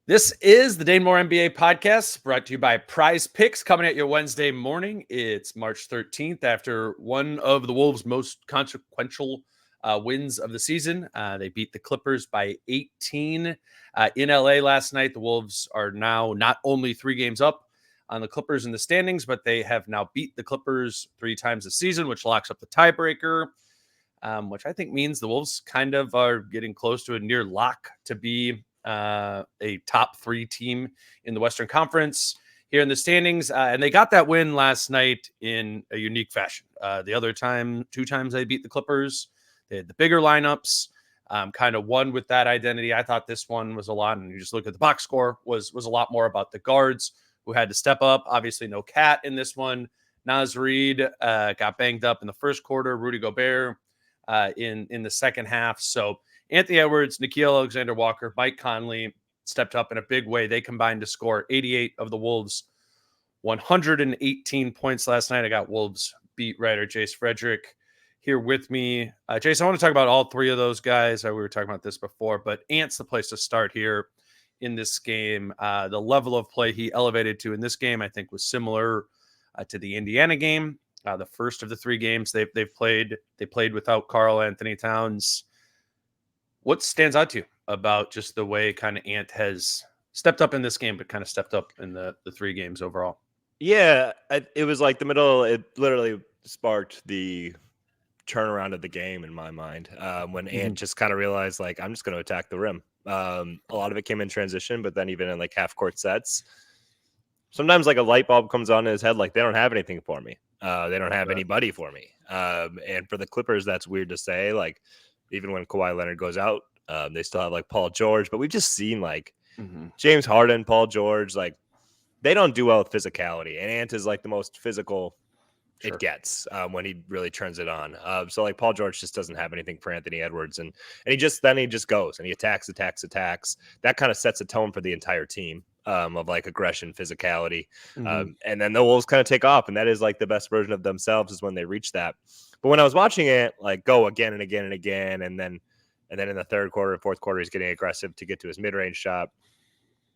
This is the Dane Moore NBA podcast brought to you by Prize Picks, coming at you Wednesday morning. It's March 13th after one of the Wolves' most consequential wins of the season. They beat the Clippers by 18 in LA last night. The Wolves are now not only 3 games up on the Clippers in the standings, but they have now beat the Clippers 3 times this season, which locks up the tiebreaker, which I think means the Wolves kind of are getting close to a near lock to be a top 3 team in the Western Conference here in the standings. And they got that win last night in a unique fashion. The other time, 2 times they beat the Clippers, they had the bigger lineups, kind of won with that identity. I thought this one was a lot, and you just look at the box score, was a lot more about the guards who had to step up. Obviously no Cat in this one. Reid got banged up in the first quarter. Rudy Gobert in the second half. So Anthony Edwards, Nickeil Alexander-Walker, Mike Conley stepped up in a big way. They combined to score 88 of the Wolves' 118 points last night. I got Wolves beat writer Jace Frederick here with me. Jace, I want to talk about all 3 of those guys. We were talking about this before, but Ant's the place to start here in this game. The level of play he elevated to in this game, I think, was similar to the Indiana game. The first of the 3 games they've played. They played without Karl Anthony Towns. What stands out to you about just the way kind of Ant has stepped up in this game, but kind of stepped up in the 3 games overall? Yeah, it was like the middle. It literally sparked the turnaround of the game in my mind when Ant just kind of realized, like, I'm just going to attack the rim. A lot of it came in transition, but then even in like half court sets, sometimes like a light bulb comes on in his head, like they don't have anything for me. They don't have anybody for me. And for the Clippers, that's weird to say. Like, even when Kawhi Leonard goes out, they still have like Paul George, but we've just seen like James Harden, Paul George, like they don't do well with physicality. And Ant is like the most physical it gets when he really turns it on. So like Paul George just doesn't have anything for Anthony Edwards, and he just goes and he attacks. That kind of sets a tone for the entire team of like aggression, physicality, and then the Wolves kind of take off, and that is like the best version of themselves is when they reach that. But when I was watching it like go again and again and again, and then in the third quarter and fourth quarter he's getting aggressive to get to his mid-range shot,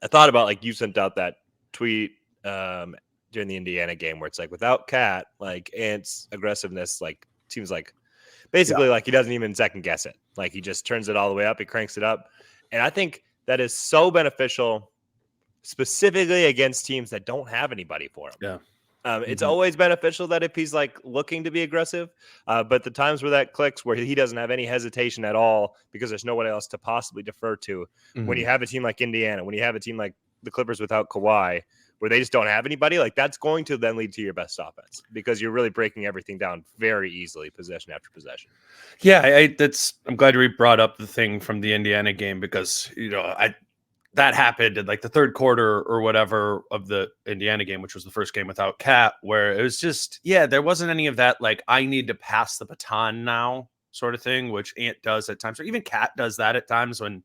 I thought about like you sent out that tweet during the Indiana game where it's like without Cat, like Ant's aggressiveness like seems like basically like he doesn't even second guess it. Like he just turns it all the way up, he cranks it up. And I think that is so beneficial specifically against teams that don't have anybody for him. Yeah. It's always beneficial that if he's like looking to be aggressive, but the times where that clicks, where he doesn't have any hesitation at all because there's no one else to possibly defer to. When you have a team like Indiana, when you have a team like the Clippers without Kawhi, where they just don't have anybody, like that's going to then lead to your best offense because you're really breaking everything down very easily, possession after possession. Yeah, I'm glad you brought up the thing from the Indiana game because that happened in like the third quarter or whatever of the Indiana game, which was the first game without Cat, where it was just, there wasn't any of that, like, I need to pass the baton now sort of thing, which Ant does at times, or even Cat does that at times when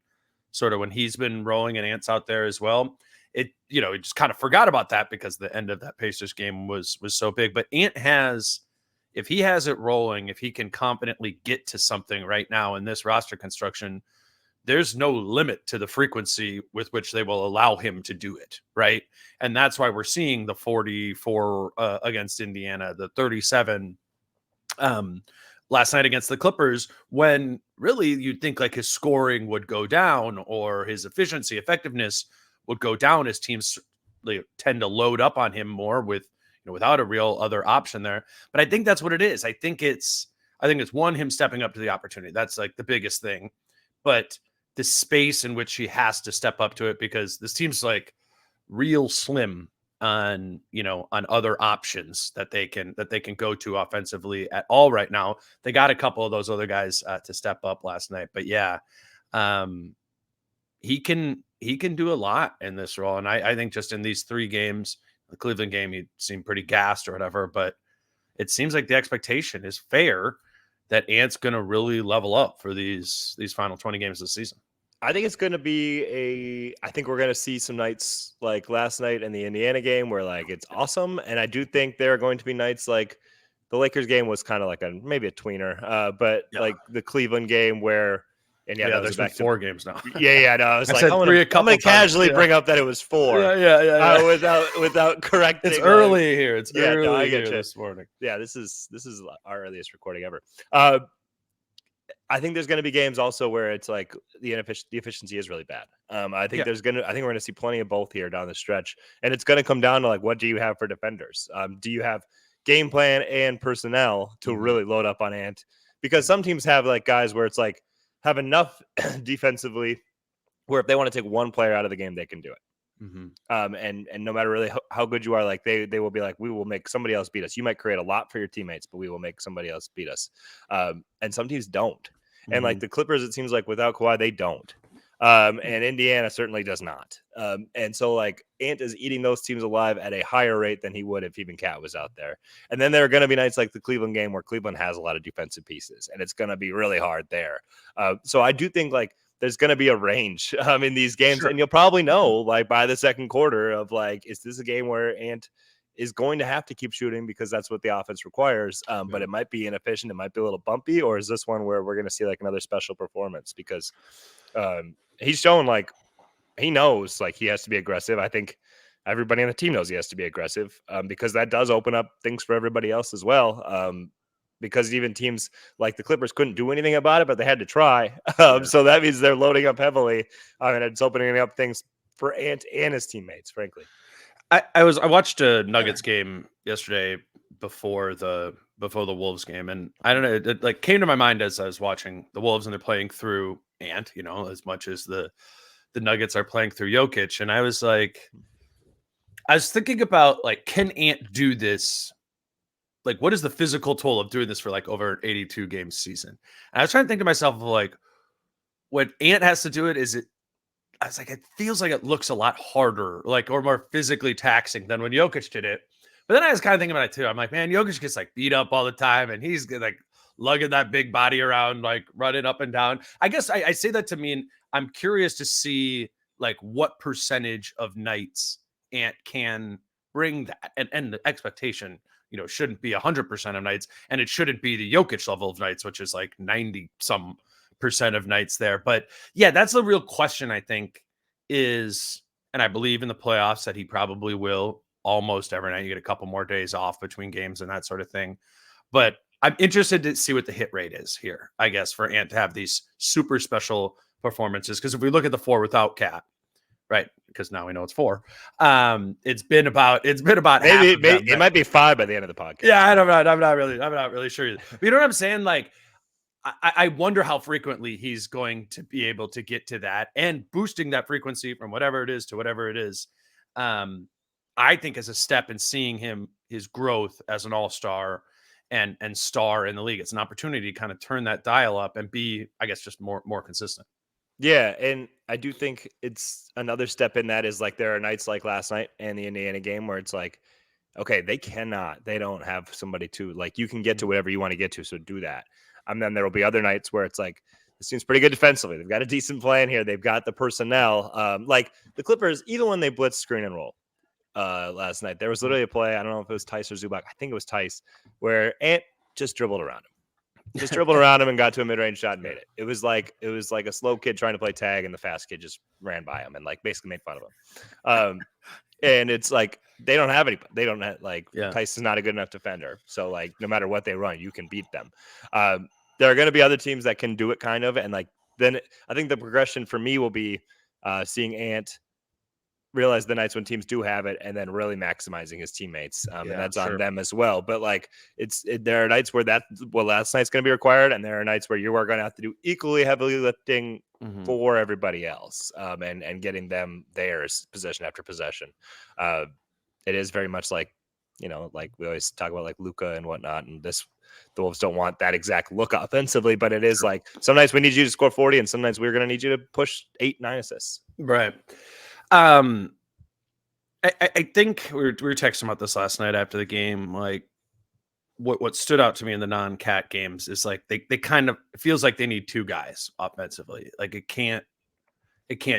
he's been rolling and Ant's out there as well. It, he just kind of forgot about that because the end of that Pacers game was so big. But Ant has, if he has it rolling, if he can confidently get to something right now in this roster construction, there's no limit to the frequency with which they will allow him to do it, right? And that's why we're seeing the 44 against Indiana, the 37 last night against the Clippers, when really you'd think like his scoring would go down or his efficiency, effectiveness would go down as teams tend to load up on him more with, without a real other option there. But I think that's what it is. I think it's one, him stepping up to the opportunity. That's like the biggest thing. But the space in which he has to step up to it, because this team's like real slim on other options that they can go to offensively at all right now. They got a couple of those other guys to step up last night, but he can do a lot in this role. And I think just in these 3 games, the Cleveland game, he seemed pretty gassed or whatever, but it seems like the expectation is fair that Ant's going to really level up for these final 20 games of the season. I think it's going to be I think we're going to see some nights like last night in the Indiana game where like it's awesome. And I do think there are going to be nights like the Lakers game was kind of like maybe a tweener, but like the Cleveland game where And Yeah, those there's are been back 4 games now. Yeah. No, I was I like, said 3 a I'm couple gonna times. casually Yeah. bring up that it was 4. Yeah. Without correcting. It's early here. It's Yeah, no, I early get here you. this morning. Yeah, this is our earliest recording ever. I think there's going to be games also where it's like the efficiency is really bad. I think we're going to see plenty of both here down the stretch, and it's going to come down to like, what do you have for defenders? Do you have game plan and personnel to really load up on Ant? Because some teams have like guys where it's like have enough defensively where if they want to take one player out of the game, they can do it. And no matter really how good you are, like they will be like, we will make somebody else beat us. You might create a lot for your teammates, but we will make somebody else beat us. And some teams don't. And like the Clippers, it seems like without Kawhi, they don't. And Indiana certainly does not. And so like Ant is eating those teams alive at a higher rate than he would if even Cat was out there. And then there are going to be nights like the Cleveland game where Cleveland has a lot of defensive pieces, and it's going to be really hard there. So I do think like there's going to be a range in these games, and you'll probably know like by the second quarter of like, is this a game where Ant is going to have to keep shooting because that's what the offense requires. But it might be inefficient. It might be a little bumpy, or is this one where we're going to see like another special performance because he's shown like he knows like he has to be aggressive. I think everybody on the team knows he has to be aggressive because that does open up things for everybody else as well. Because even teams like the Clippers couldn't do anything about it, but they had to try. So that means they're loading up heavily, and it's opening up things for Ant and his teammates, frankly. I watched a Nuggets game yesterday before the Wolves game, and I don't know, it like came to my mind as I was watching the Wolves and they're playing through Ant, as much as the Nuggets are playing through Jokic, and I was thinking about like, can Ant do this? Like, what is the physical toll of doing this for like over an 82 game season? And I was trying to think to myself of like, when Ant has to do it, I was like, it feels like it looks a lot harder, like, or more physically taxing than when Jokic did it. But then I was kind of thinking about it too. I'm like, man, Jokic gets like beat up all the time, and he's like lugging that big body around, like running up and down. I guess I say that to mean I'm curious to see like what percentage of nights Ant can bring that, and the expectation, shouldn't be 100% of nights, and it shouldn't be the Jokic level of nights, which is like 90% of nights there. But yeah, that's the real question, I think, is, and I believe in the playoffs that he probably will almost every night. You get a couple more days off between games and that sort of thing. But I'm interested to see what the hit rate is here, I guess, for Ant to have these super special performances. Because if we look at the 4 without Cat, right? Because now we know it's 4. It's been about maybe it might be 5 by the end of the podcast. Yeah, I'm not really sure either. But you know what I'm saying? Like, I wonder how frequently he's going to be able to get to that, and boosting that frequency from whatever it is to whatever it is. I think is a step in seeing his growth as an all-star and star in the league. It's an opportunity to kind of turn that dial up and be, I guess, just more consistent. Yeah, and I do think it's another step in that is like there are nights like last night and the Indiana game where it's like, okay, they don't have somebody to like, you can get to whatever you want to get to, so do that. And then there will be other nights where it's like, this seems pretty good defensively. They've got a decent plan here. They've got the personnel. Like the Clippers, even when they blitz screen and roll last night, there was literally a play. I don't know if it was Tice or Zubac. I think it was Tice, where Ant just dribbled around him. Just dribbled around him and got to a mid-range shot and made it. It was like a slow kid trying to play tag, and the fast kid just ran by him and like basically made fun of him. And it's like they don't have Tice is not a good enough defender. So like no matter what they run, you can beat them. There are going to be other teams that can do it kind of, and like then I think the progression for me will be seeing Ant realize the nights when teams do have it, and then really maximizing his teammates, and that's on them as well. But like there are nights where last night's going to be required, and there are nights where you are going to have to do equally heavily lifting for everybody else, and getting them theirs possession after possession. It is very much like like we always talk about like Luka and whatnot, and the Wolves don't want that exact look offensively, but it is like some nights we need you to score 40, and sometimes we're going to need you to push 8-9 assists. Right. I think we were texting about this last night after the game. Like, what stood out to me in the non-Cat games is like they kind of, it feels like they need 2 guys offensively. Like it can't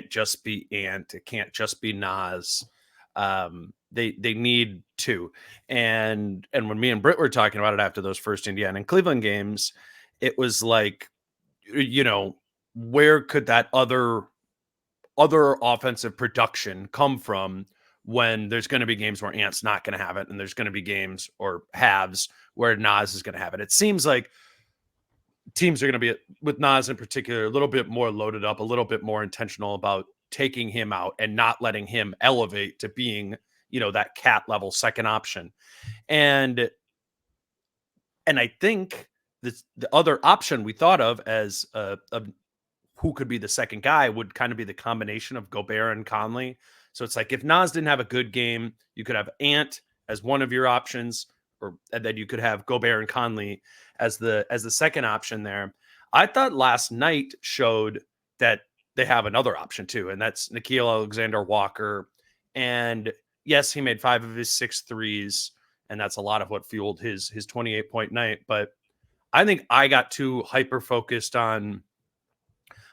just be Ant. It can't just be Nas. They need 2. And when me and Britt were talking about it after those first Indiana and Cleveland games, it was like, where could that other offensive production come from when there's going to be games where Ant's not going to have it, and there's going to be games or halves where Nas is going to have it. It seems like teams are going to be, with Nas in particular, a little bit more loaded up, a little bit more intentional about taking him out and not letting him elevate to being, that cat level second option. And I think the other option we thought of as a who could be the second guy would kind of be the combination of Gobert and Conley. So it's like if Nas didn't have a good game, you could have Ant as one of your options, and then you could have Gobert and Conley as the second option there. I thought last night showed that they have another option too, and that's Nickeil Alexander-Walker. And yes, he made 5 of his 6 threes, and that's a lot of what fueled his 28-point night. But I think I got too hyper focused on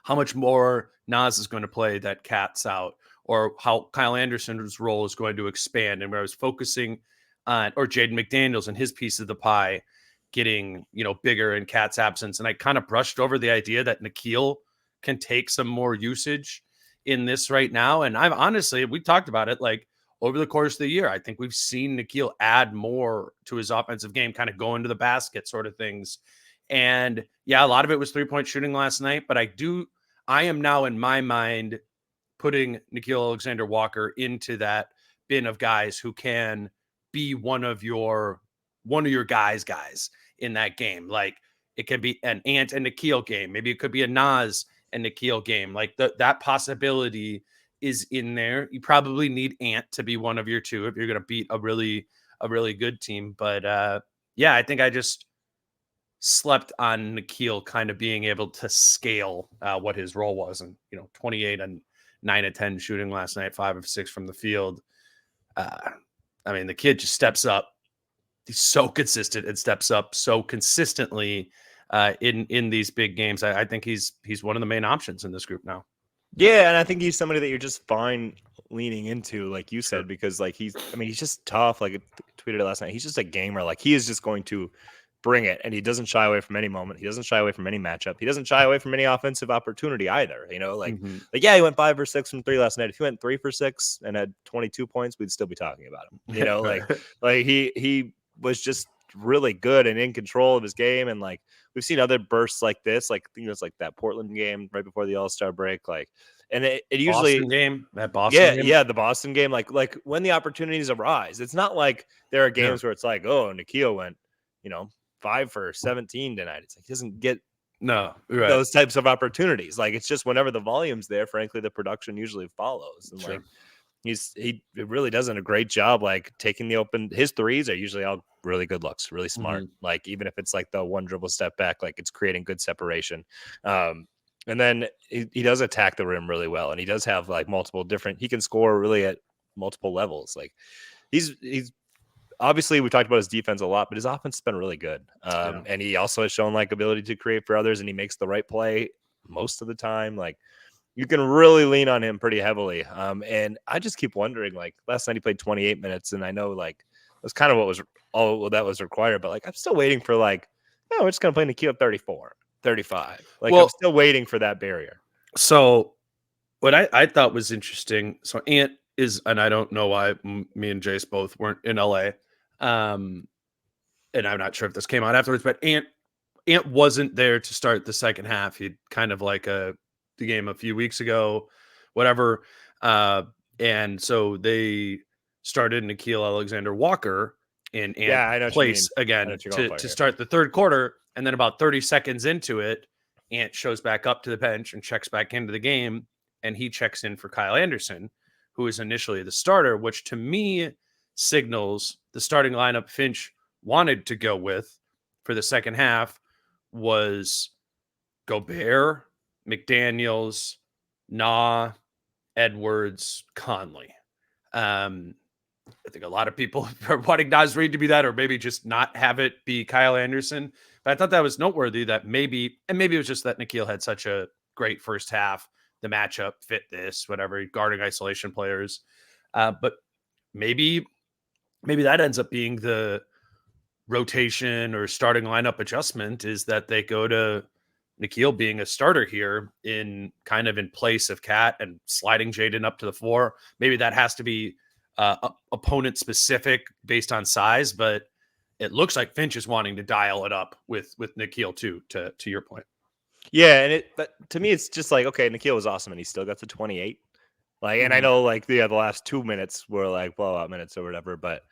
how much more Nas is going to play that cat's out, or how Kyle Anderson's role is going to expand. And where I was focusing on, or Jaden McDaniels and his piece of the pie getting, bigger in Cat's absence. And I kind of brushed over the idea that Nickeil can take some more usage in this right now. And I'm honestly, we talked about it, like over the course of the year, I think we've seen Nickeil add more to his offensive game, kind of going to the basket sort of things. And yeah, a lot of it was 3-point shooting last night, but I am now in my mind putting Nickeil Alexander-Walker into that bin of guys who can be one of your guys in that game. Like it could be an Ant and Nickeil game. Maybe it could be a Nas and Nickeil game. Like that possibility is in there. You probably need Ant to be one of your two if you're going to beat a really good team. But yeah, I think I just slept on Nickeil kind of being able to scale what his role was. And, 28 and 9 of 10 shooting last night, 5 of 6 from the field. I mean, the kid just steps up. He's so consistent and steps up so consistently in these big games. I think he's one of the main options in this group now. Yeah, and I think he's somebody that you're just fine leaning into, like you said, because like he's just tough. Like I tweeted it last night. He's just a gamer. Like he is just going to bring it, and he doesn't shy away from any moment. He doesn't shy away from any matchup. He doesn't shy away from any offensive opportunity either. Like yeah, he went 5 for 6 from 3 last night. If he went 3 for 6 and had 22 points, we'd still be talking about him. Like he was just really good and in control of his game. And like we've seen other bursts like this, like I think it was like that Portland game right before the All-Star break. Like, and it usually Boston game. Yeah, the Boston game. Like when the opportunities arise, it's not like there are games where it's like, oh, Nickeil went, 5 for 17 tonight. It's like he doesn't get those types of opportunities. Like it's just whenever the volume's there, frankly, the production usually follows. And like he really does a great job, like taking the open. His threes are usually all really good looks, really smart. Like even if it's like the one dribble step back, like it's creating good separation. And then he does attack the rim really well, and he does have like multiple different. He can score really at multiple levels. Like he's obviously we talked about his defense a lot, but his offense has been really good. And he also has shown like ability to create for others, and he makes the right play most of the time. Like you can really lean on him pretty heavily. And I just keep wondering, like last night he played 28 minutes, and I know like that's kind of what was all that was required, but like I'm still waiting for like, we're just gonna play Nickeil at 34, 35. Like I'm still waiting for that barrier. So what I thought was interesting. So Ant is, and I don't know why me and Jace both weren't in LA. And I'm not sure if this came out afterwards, but Ant wasn't there to start the second half. He'd kind of like the game a few weeks ago, whatever. And so they started Nickeil Alexander-Walker in Ant's place again to start the third quarter. And then about 30 seconds into it, Ant shows back up to the bench and checks back into the game. And he checks in for Kyle Anderson, who is initially the starter, which to me signals the starting lineup Finch wanted to go with for the second half was Gobert, McDaniels, NAW, Edwards, Conley. I think a lot of people are wanting Reid to be that, or maybe just not have it be Kyle Anderson. But I thought that was noteworthy that maybe it was just that Nickeil had such a great first half. The matchup fit this, whatever, guarding isolation players. But maybe that ends up being the rotation or starting lineup adjustment, is that they go to Nikhil being a starter here in kind of in place of Cat and sliding Jaden up to the 4. Maybe that has to be opponent specific based on size, but it looks like Finch is wanting to dial it up with Nikhil too, to your point. Yeah, but to me, it's just like, okay, Nikhil was awesome, and he still got to 28. Like, and I know like the last 2 minutes were like blowout minutes or whatever, but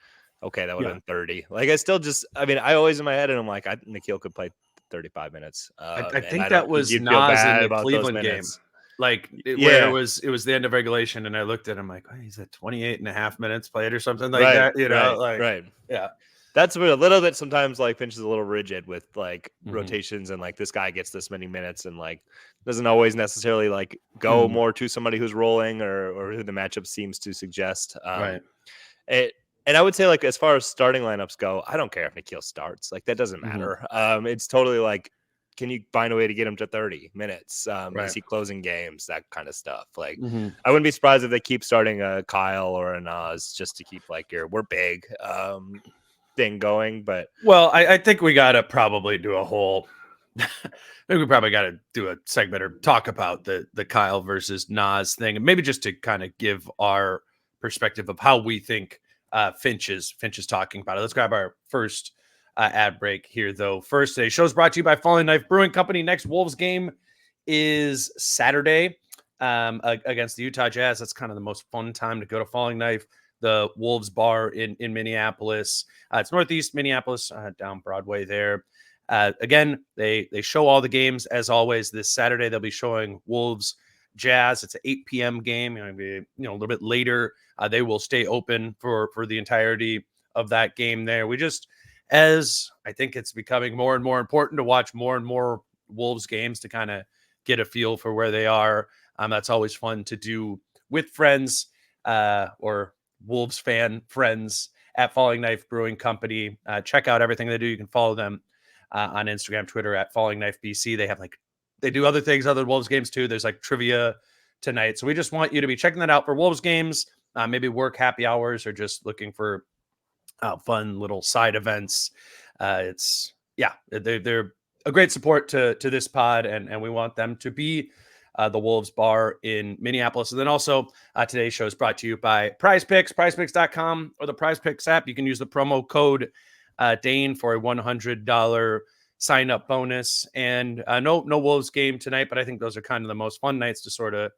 okay, that would have been 30. Like, I always in my head, and I'm like, Nikhil could play 35 minutes. I think that was you'd feel Nas in bad the about those Cleveland game. minutes. Like where it was the end of regulation, and I looked at him like, oh, he's at 28 and a half minutes played or something like that. You know, right. Yeah. That's where a little bit sometimes like Finch is a little rigid with like rotations and like this guy gets this many minutes and like doesn't always necessarily like go more to somebody who's rolling or who the matchup seems to suggest. Right. And I would say like as far as starting lineups go, I don't care if Nikhil starts. Like that doesn't matter. It's totally like, can you find a way to get him to 30 minutes? Is he closing games? That kind of stuff. Like I wouldn't be surprised if they keep starting a Kyle or a Nas just to keep like we're big. Thing going, but I think we gotta probably do a whole I think we probably gotta do a segment or talk about the Kyle versus Nas thing, and maybe just to kind of give our perspective of how we think Finch is talking about it. Let's grab our first ad break here, though. First, today's show is brought to you by Falling Knife Brewing Company. Next Wolves game is Saturday against the Utah Jazz. That's kind of the most fun time to go to Falling Knife, the Wolves bar in Minneapolis. It's northeast Minneapolis, down Broadway there. Again, they show all the games as always. This Saturday they'll be showing Wolves Jazz. It's an 8 p.m. game. Maybe a little bit later. They will stay open for the entirety of that game there. As I think it's becoming more and more important to watch more and more Wolves games to kind of get a feel for where they are. That's always fun to do with friends or Wolves fan friends at Falling Knife Brewing Company. Check out everything they do. You can follow them on Instagram, Twitter at Falling Knife BC. They do other things other than Wolves games too. There's like trivia tonight. So we just want you to be checking that out for Wolves games, maybe work happy hours or just looking for fun little side events. They're a great support to this pod, and we want them to be the Wolves bar in Minneapolis. And then also today's show is brought to you by Prize Picks, prizepicks.com or the Prize Picks app. You can use the promo code Dane for a $100 sign up bonus. And no Wolves game tonight, but I think those are kind of the most fun nights to sort of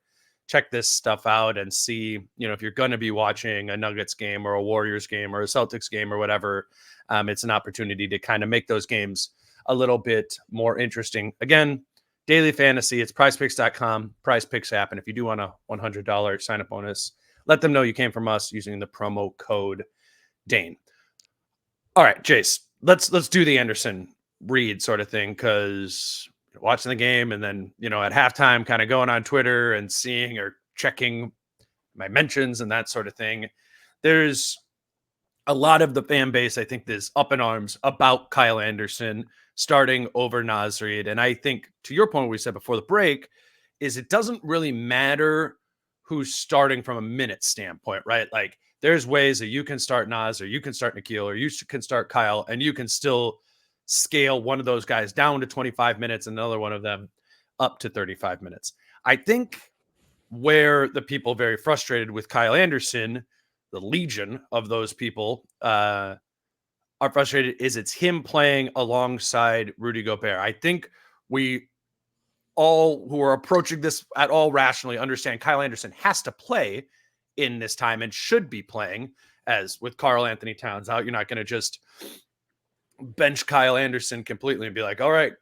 check this stuff out and see, if you're going to be watching a Nuggets game or a Warriors game or a Celtics game or whatever, it's an opportunity to kind of make those games a little bit more interesting. Again, daily fantasy, it's prizepicks.com, Prize Picks app. And if you do want a $100 sign up bonus, let them know you came from us using the promo code Dane. All right, Jace, let's do the Anderson Reid sort of thing, because watching the game and then, at halftime kind of going on Twitter and seeing or checking my mentions and that sort of thing. There's a lot of the fan base, I think, is up in arms about Kyle Anderson starting over Naz Reid. And I think, to your point, we said before the break, is it doesn't really matter who's starting from a minute standpoint, right? Like there's ways that you can start Naz or you can start Nikhil or you can start Kyle and you can still scale one of those guys down to 25 minutes and another one of them up to 35 minutes. I think where the people very frustrated with Kyle Anderson, the legion of those people are frustrated, is it's him playing alongside Rudy Gobert. I think we all who are approaching this at all rationally understand Kyle Anderson has to play in this time and should be playing, as with Karl Anthony Towns out. You're not going to just bench Kyle Anderson completely and be like, all right,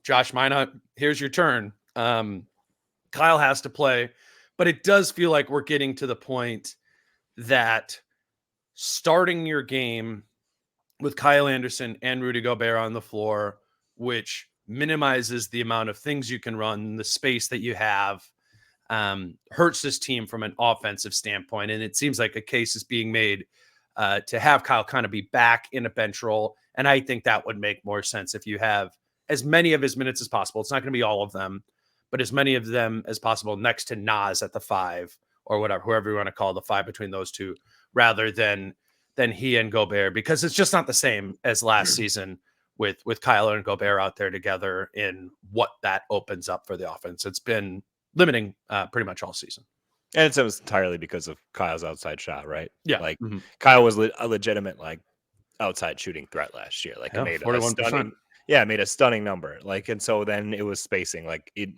Josh Minot, here's your turn. Kyle has to play, but it does feel like we're getting to the point that starting your game with Kyle Anderson and Rudy Gobert on the floor, which minimizes the amount of things you can run, the space that you have, hurts this team from an offensive standpoint. And it seems like a case is being made to have Kyle kind of be back in a bench role. And I think that would make more sense if you have as many of his minutes as possible. It's not going to be all of them, but as many of them as possible next to Naz at the 5 or whatever, whoever you want to call the 5 between those two, rather than he and Gobert, because it's just not the same as last season with Kyler and Gobert out there together in what that opens up for the offense. It's been limiting pretty much all season. And it was entirely because of Kyle's outside shot, right? Yeah. Like Kyle was a legitimate like outside shooting threat last year. Like it made 41%. It made a stunning number. Like, and so then it was spacing. Like it,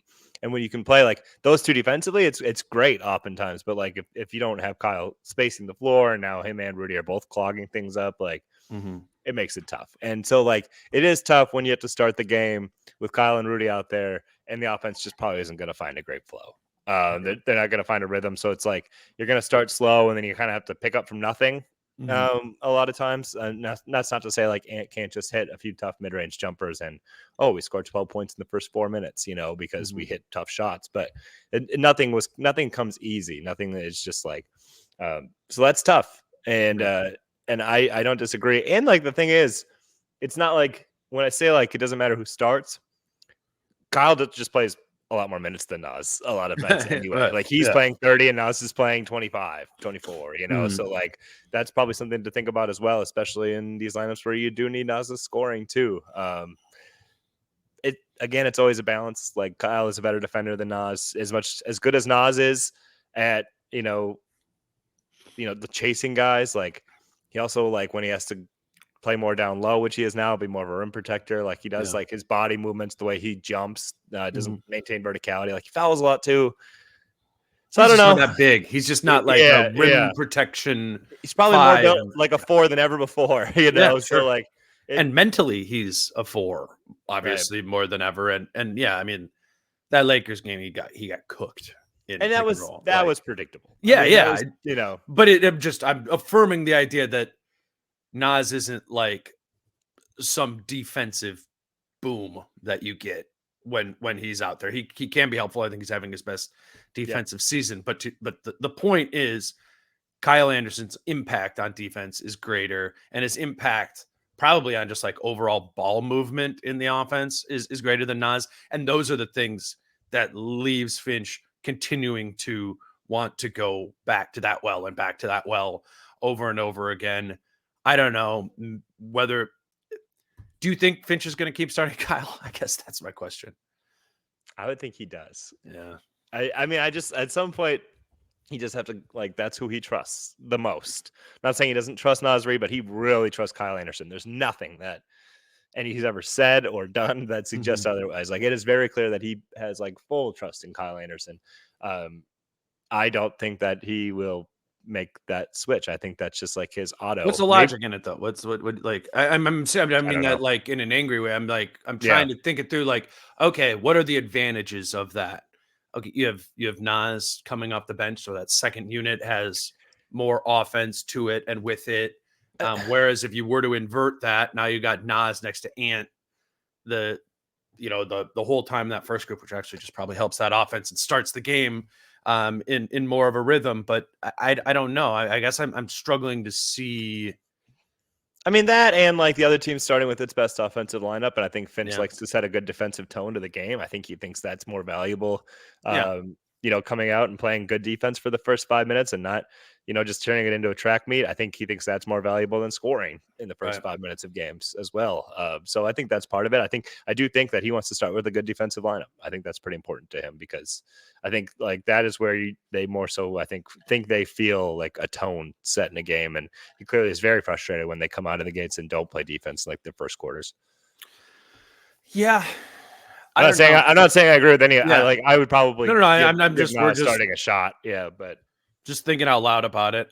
and when you can play like those two defensively, it's great oftentimes. But like if you don't have Kyle spacing the floor, and now him and Rudy are both clogging things up, like it makes it tough. And so like it is tough when you have to start the game with Kyle and Rudy out there, and the offense just probably isn't going to find a great flow. They're not going to find a rhythm. So it's like you're going to start slow, and then you kind of have to pick up from nothing. A lot of times, that's not to say like Ant can't just hit a few tough mid-range jumpers and we scored 12 points in the first 4 minutes, because we hit tough shots. But nothing comes easy. Nothing is just like so that's tough. And I don't disagree. And like the thing is, it's not like when I say like it doesn't matter who starts, Kyle just plays a lot more minutes than Nas a lot of nights anyway. Right. Like he's playing 30 and Nas is playing 25, 24, So like that's probably something to think about as well, especially in these lineups where you do need Nas's scoring too. It's always a balance. Like Kyle is a better defender than Nas, as good as Nas is at, the chasing guys. Like he also like when he has to play more down low, which he is now, be more of a rim protector. Like he does like his body movements, the way he jumps, doesn't maintain verticality. Like he fouls a lot too. So he's I don't know. Not that big. He's just not like a rim protection. He's probably more built like a 4 than ever before, Sure. So like, and mentally he's a 4, obviously more than ever. And yeah, I mean that Lakers game, he got cooked. And that was predictable. Yeah. But I'm affirming the idea that Nas isn't like some defensive boom that you get when he's out there. He can be helpful. I think he's having his best defensive season. But the point is, Kyle Anderson's impact on defense is greater, and his impact probably on just like overall ball movement in the offense is greater than Nas. And those are the things that leaves Finch continuing to want to go back to that well and back to that well over and over again. I don't know whether. Do you think Finch is going to keep starting Kyle? I guess that's my question. I would think he does. Yeah. I mean, I just at some point he just have to like that's who he trusts the most. I'm not saying he doesn't trust Nas Reid, but he really trusts Kyle Anderson. There's nothing that he's ever said or done that suggests otherwise. Like it is very clear that he has like full trust in Kyle Anderson. I don't think that he will make that switch. I think that's just like his auto. What's the logic in it though? What like I mean that like in an angry way. I'm trying to think it through. Like, okay, what are the advantages of that? Okay, you have Nas coming off the bench, so that second unit has more offense to it and with it. Whereas if you were to invert that, now you got Nas next to Ant, the whole time that first group, which actually just probably helps that offense and starts the game in more of a rhythm. But I don't know. I guess I'm struggling to see. I mean that, and like the other team starting with its best offensive lineup, and I think Finch likes to set a good defensive tone to the game. I think he thinks that's more valuable. Coming out and playing good defense for the first 5 minutes and not, just turning it into a track meet. I think he thinks that's more valuable than scoring in the first 5 minutes of games as well. So I think that's part of it. I do think that he wants to start with a good defensive lineup. I think that's pretty important to him because I think like that is where they more so, I think they feel like a tone set in a game. And he clearly is very frustrated when they come out of the gates and don't play defense like their first quarters. Yeah. I'm not saying I agree with any. Yeah. I would probably. No. I'm just starting a shot. Yeah, but just thinking out loud about it.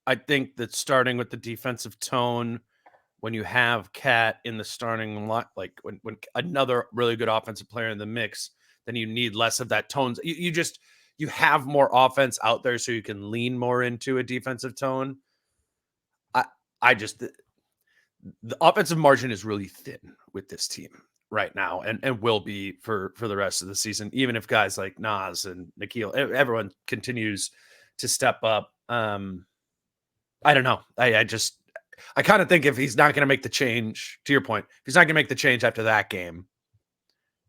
I think that starting with the defensive tone when you have Cat in the starting lot, like when another really good offensive player in the mix, then you need less of that tone. You have more offense out there, so you can lean more into a defensive tone. The offensive margin is really thin with this team right now and will be for the rest of the season, even if guys like Nas and Nikhil, everyone continues to step up. I don't know. I kind of think if he's not going to make the change, to your point, if he's not going to make the change after that game,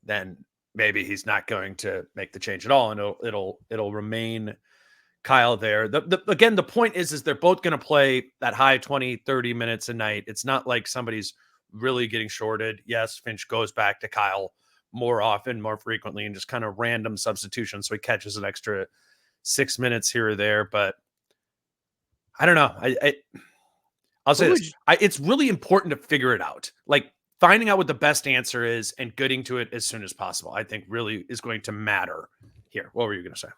then maybe he's not going to make the change at all. And it'll remain Kyle there. The point is they're both going to play that high 20, 30 minutes a night. It's not like somebody's really getting shorted. Yes, Finch goes back to Kyle more often, more frequently, and just kind of random substitutions. So he catches an extra 6 minutes here or there. But I don't know. I'll say this. It's really important to figure it out. Like finding out what the best answer is and getting to it as soon as possible, I think really is going to matter here. What were you going to say?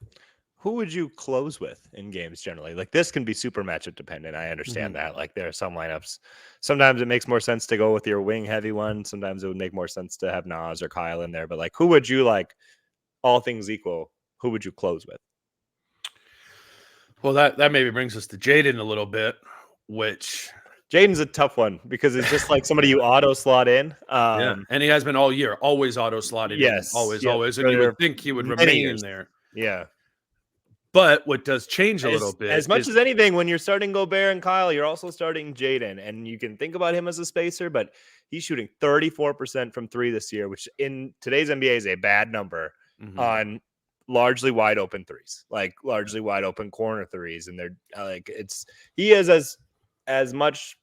Who would you close with in games generally? Like this can be super matchup dependent. I understand that. Like there are some lineups. Sometimes it makes more sense to go with your wing heavy one. Sometimes it would make more sense to have Nas or Kyle in there. But like, who would you like, all things equal, who would you close with? Well, that maybe brings us to Jaden a little bit, which Jaden's a tough one because it's just like somebody you auto slot in. Yeah, and he has been all year, always auto slotted in, always. And you would think he would remain there. Yeah. But what does change a little bit, as much as anything, when you're starting Gobert and Kyle, you're also starting Jaden, and you can think about him as a spacer, but he's shooting 34% from three this year, which in today's NBA is a bad number on largely wide open threes, like largely wide open corner threes, and they're like he has as much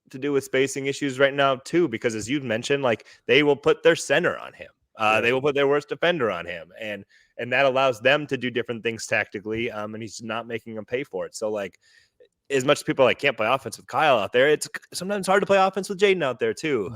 to do with spacing issues right now too, because as you've mentioned, like they will put their center on him. They will put their worst defender on him, and that allows them to do different things tactically. And he's not making them pay for it. So like, as much as people like can't play offense with Kyle out there, it's sometimes hard to play offense with Jaden out there too.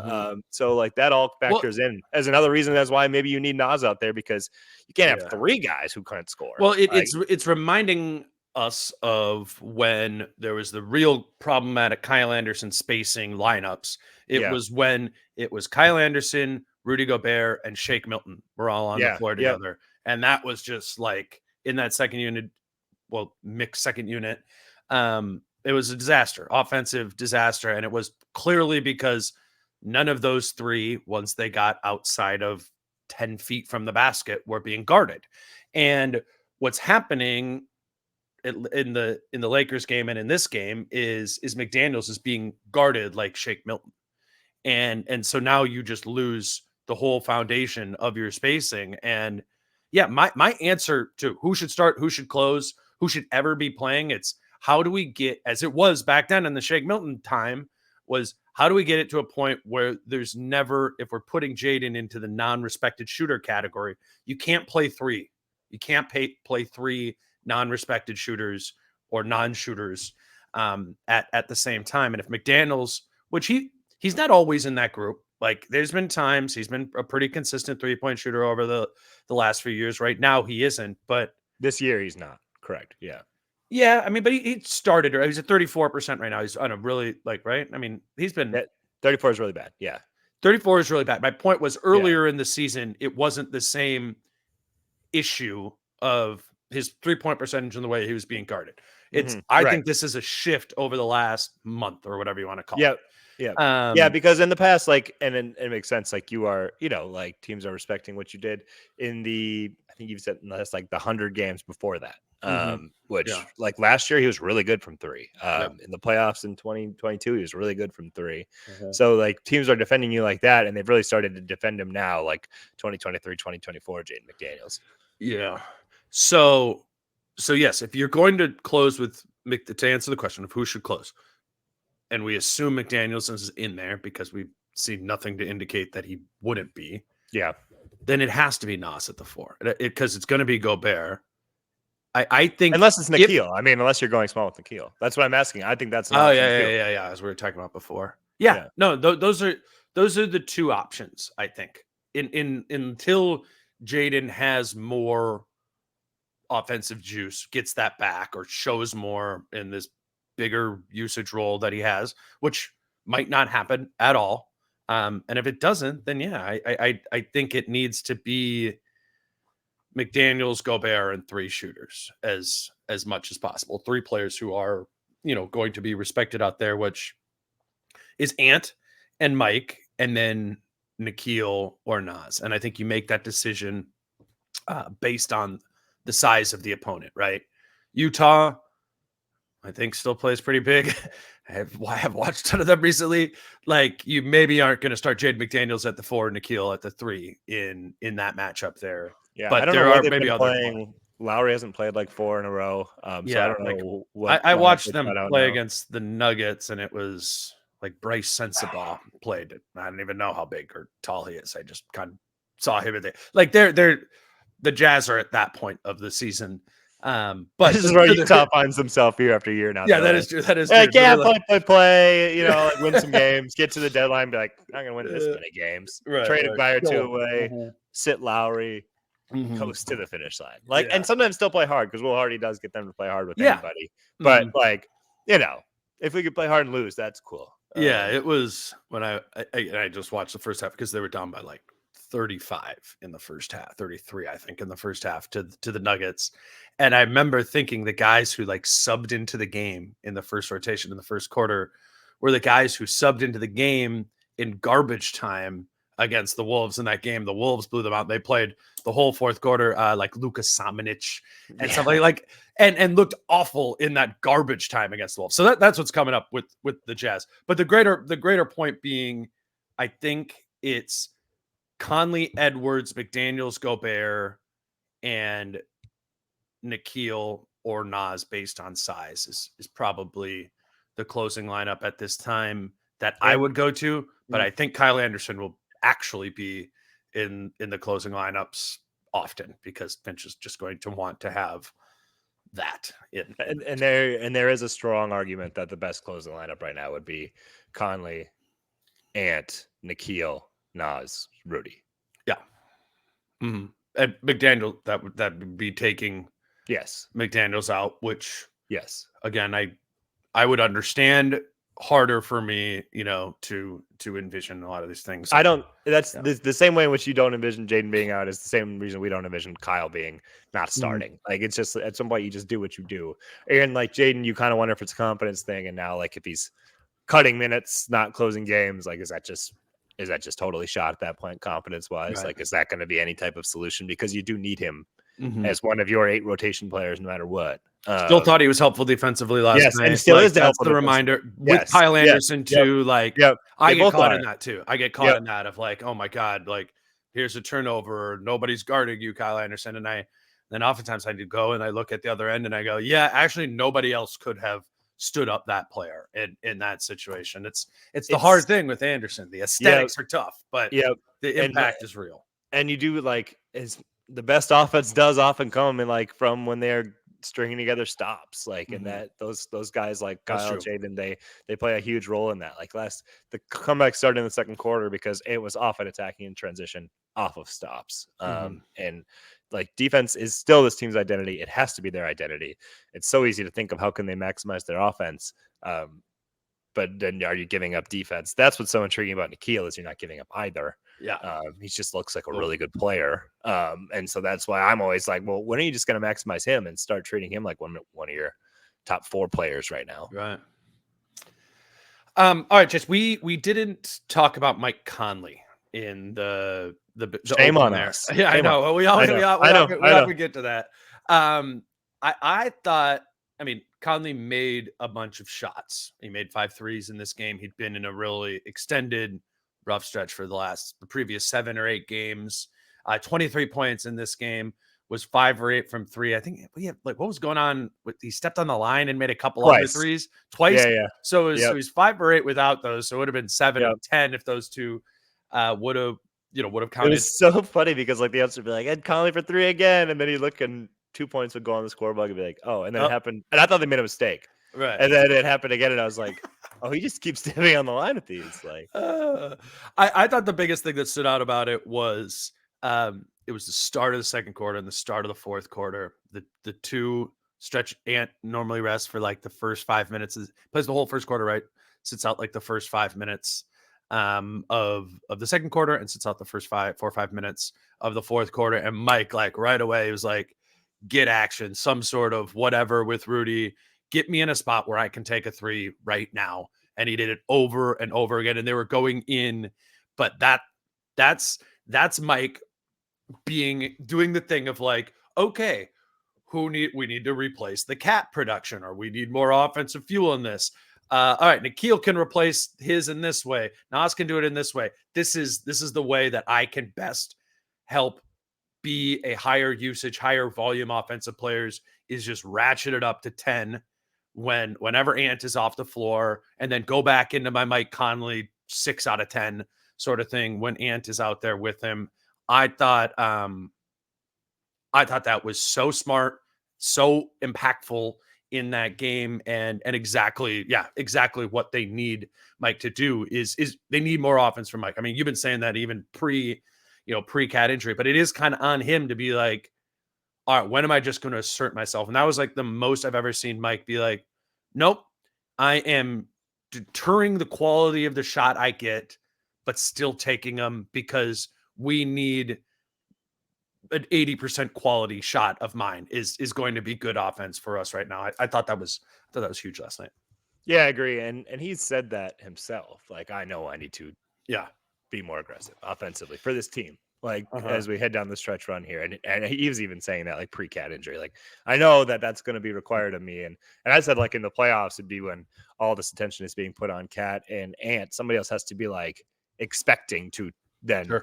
So like that all factors in as another reason as why maybe you need Nas out there, because you can't have three guys who can't score. Well, it's reminding us of when there was the real problematic Kyle Anderson spacing lineups. It was when it was Kyle Anderson, Rudy Gobert, and Shake Milton were all on the floor together. And that was just like in that second unit, mixed second unit. It was a disaster, offensive disaster. And it was clearly because none of those three, once they got outside of 10 feet from the basket, were being guarded. And what's happening in the Lakers game and in this game is McDaniels is being guarded like Shake Milton. And so now you just lose the whole foundation of your spacing. And my answer to who should start, who should close, who should ever be playing, it's how do we get, as it was back then in the Shake Milton time, was how do we get it to a point where there's never, if we're putting Jaden into the non-respected shooter category, you can't play three. You can't play three non-respected shooters or non-shooters at the same time. And if McDaniels, which he's not always in that group, like there's been times he's been a pretty consistent 3-point shooter over the last few years. Right now he isn't, but this year he's not. Correct. Yeah, I mean, but he started, he's at 34% right now. He's on a really right. I mean, he's been 34 is really bad. Yeah. 34 is really bad. My point was earlier in the season, it wasn't the same issue of his 3-point percentage and the way he was being guarded. It's I think this is a shift over the last month or whatever you want to call it. Yeah, because in the past, like, and it makes sense. Like you are, like teams are respecting what you did in the, I think you've said in the last, like the 100 games before that. Which like last year he was really good from three. In the playoffs in 2022 he was really good from three. So like teams are defending you like that, and they've really started to defend him now, like 2023, 2024, Jaden McDaniels. Yeah. So yes, if you're going to close with to answer the question of who should close, and we assume McDaniels is in there because we've seen nothing to indicate that he wouldn't be. Yeah. Then it has to be Nas at the 4 because it's going to be Gobert. I think unless it's Nikhil. I mean, unless you're going small with Nikhil. That's what I'm asking. I think that's yeah. As we were talking about before. Yeah. No, those are the two options. I think until Jaden has more offensive juice, gets that back, or shows more in this bigger usage role that he has, which might not happen at all. And if it doesn't, then I think it needs to be McDaniels, Gobert, and 3 shooters as much as possible. 3 players who are, going to be respected out there, which is Ant and Mike, and then Nikhil or Nas. And I think you make that decision based on the size of the opponent, right? Utah, I think, still plays pretty big. I have watched a ton of them recently. Like, you maybe aren't going to start Jaden McDaniels at the 4, Nikhil at the 3 in that matchup there. Yeah, but I don't there know are maybe other playing. Lowry hasn't played like 4 in a row. So I don't know. I watched them play against the Nuggets, and it was like Bryce Sensabaugh played. I don't even know how big or tall he is. I just kind of saw him at the Jazz are at that point of the season. But this is where Utah finds himself year after year now. Yeah, that is true. That is true. Yeah, play. Like win some games, get to the deadline, be like, I'm gonna win this many games. Trade a guy or two away, sit Lowry, coast to the finish line. And sometimes still play hard because Will Hardy does get them to play hard with anybody. But if we could play hard and lose, that's cool. Yeah, it was when I just watched the first half because they were down by like 35 in the first half, 33, I think, in the first half to the Nuggets. And I remember thinking the guys who like subbed into the game in the first rotation in the first quarter were the guys who subbed into the game in garbage time against the Wolves in that game. The Wolves blew them out. They played the whole fourth quarter, like Luka Samanic and stuff like and looked awful in that garbage time against the Wolves. So that's what's coming up with the Jazz. But the greater point being, I think it's Conley, Edwards, McDaniels, Gobert, and Nikhil or Nas based on size is probably the closing lineup at this time that I would go to. But I think Kyle Anderson will actually be in the closing lineups often because Finch is just going to want to have that. And there is a strong argument that the best closing lineup right now would be Conley, Ant, Nikhil, Nas, Rudy. Yeah. Mm-hmm. And McDaniel, that would be taking McDaniels out, which again, I would understand. Harder for me, to envision a lot of these things. I don't. That's the same way in which you don't envision Jaden being out is the same reason we don't envision Kyle being not starting. Like it's just at some point you just do what you do, and like Jaden, you kind of wonder if it's a confidence thing, and now like if he's cutting minutes, not closing games, like is that just totally shot at that point, confidence wise? Right. Like is that going to be any type of solution because you do need him as one of your 8 rotation players, no matter what. Still thought he was helpful defensively last night. And still is that's the reminder with Kyle Anderson too. Like, I get caught in that too. I get caught in that of like, oh my God, like here's a turnover, nobody's guarding you, Kyle Anderson. And then oftentimes I do go and I look at the other end and I go, yeah, actually nobody else could have stood up that player in that situation. It's the hard thing with Anderson. The aesthetics are tough, but the impact is real. And you do the best offense does often come in like from when they're stringing together stops, like and that those guys like Kyle, Jaden, they play a huge role in that. Like the comeback started in the second quarter because it was often attacking in transition off of stops. And like defense is still this team's identity. It has to be their identity. It's so easy to think of how can they maximize their offense. But then are you giving up defense? That's what's so intriguing about Nikhil is you're not giving up either. Yeah. He just looks like a really good player. And so that's why I'm always like, well, when are you just going to maximize him and start treating him like one of your top 4 players right now? Right. All right, Jess, we didn't talk about Mike Conley in the shame on us. Yeah, I know. We have to get to that. I thought, Conley made a bunch of shots. He made 5 threes in this game. He'd been in a really extended rough stretch for the previous 7 or 8 games. 23 points in this game, was 5 or 8 from 3. I think what was going on he stepped on the line and made a couple other threes twice. Yeah. So it was 5 or 8 without those. So it would have been 7 or 10 if those two would have counted. It was so funny because like the answer would be like Ed Conley for 3 again, and then you look and 2 points would go on the scoreboard and be like, oh, and then it happened. And I thought they made a mistake. Right. And then it happened again, and I was like, oh, he just keeps stepping on the line with these. Like, I thought the biggest thing that stood out about it was it was the start of the second quarter and the start of the fourth quarter. The two stretch Ant normally rests for like the first 5 minutes. Plays the whole first quarter, right? Sits out like the first 5 minutes of the second quarter and sits out the first 4 or 5 minutes of the fourth quarter. And Mike, like right away, he was like, get action, some sort of whatever with Rudy. Get me in a spot where I can take a 3 right now. And he did it over and over again. And they were going in. But that's Mike doing the thing of like, okay, we need to replace the cat production, or we need more offensive fuel in this. All right, Nikhil can replace his in this way. Nas can do it in this way. This is the way that I can best help be a higher usage, higher volume offensive players, is just ratchet it up to 10 whenever Ant is off the floor, and then go back into my Mike Conley 6 out of 10 sort of thing when Ant is out there with him. I thought that was so smart, so impactful in that game, and exactly what they need Mike to do is they need more offense from Mike. I mean, you've been saying that even pre-Cat injury, but it is kind of on him to be like, all right, when am I just going to assert myself? And that was like the most I've ever seen Mike be like, nope, I am deterring the quality of the shot I get, but still taking them because we need an 80% quality shot of mine is going to be good offense for us right now. I thought that was huge last night. Yeah, I agree. And he's said that himself. Like, I know I need to be more aggressive offensively for this team. Like as we head down the stretch run here, and he was even saying that like pre-Cat injury, like I know that that's going to be required of me, and I said like in the playoffs it'd be when all this attention is being put on Cat and Ant, somebody else has to be like expecting to then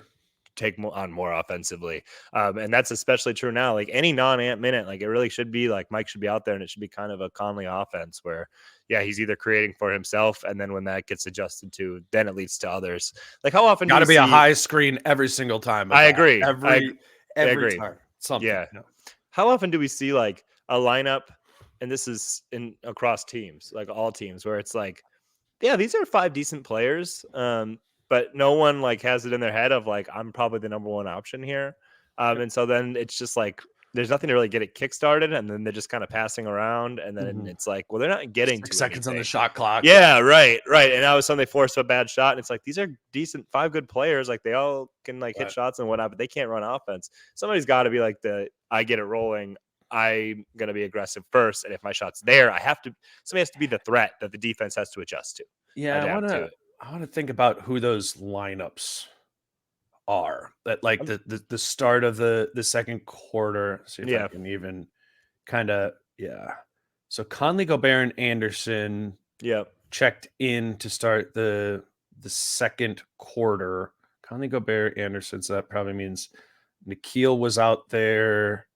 take on more offensively, and that's especially true now. Like any non-Ant minute, like it really should be like Mike should be out there, and it should be kind of a Conley offense where he's either creating for himself, and then when that gets adjusted to, then it leads to others. Like how often got to be a high screen every single time? I agree. Every agree. time. Something. Yeah. How often do we see like a lineup, and this is across teams, like all teams, where it's like, these are 5 decent players, but no one like has it in their head of like, I'm probably the number one option here. And so then it's just like, there's nothing to really get it kickstarted. And then they're just kind of passing around. And then it's like, well, they're not getting 6 seconds on the shot clock. Yeah, right. And now suddenly they force a bad shot. And it's like, these are decent 5 good players. Like they all can like hit shots and whatnot, but they can't run offense. Somebody's got to be like I get it rolling. I'm going to be aggressive first. And if my shot's there, somebody has to be the threat that the defense has to adjust to. Yeah. I want to think about who those lineups are that like the start of the second quarter. See if I can even kind of, So Conley, Gobert, and Anderson checked in to start the second quarter. Conley, Gobert, Anderson. So that probably means Nikhil was out there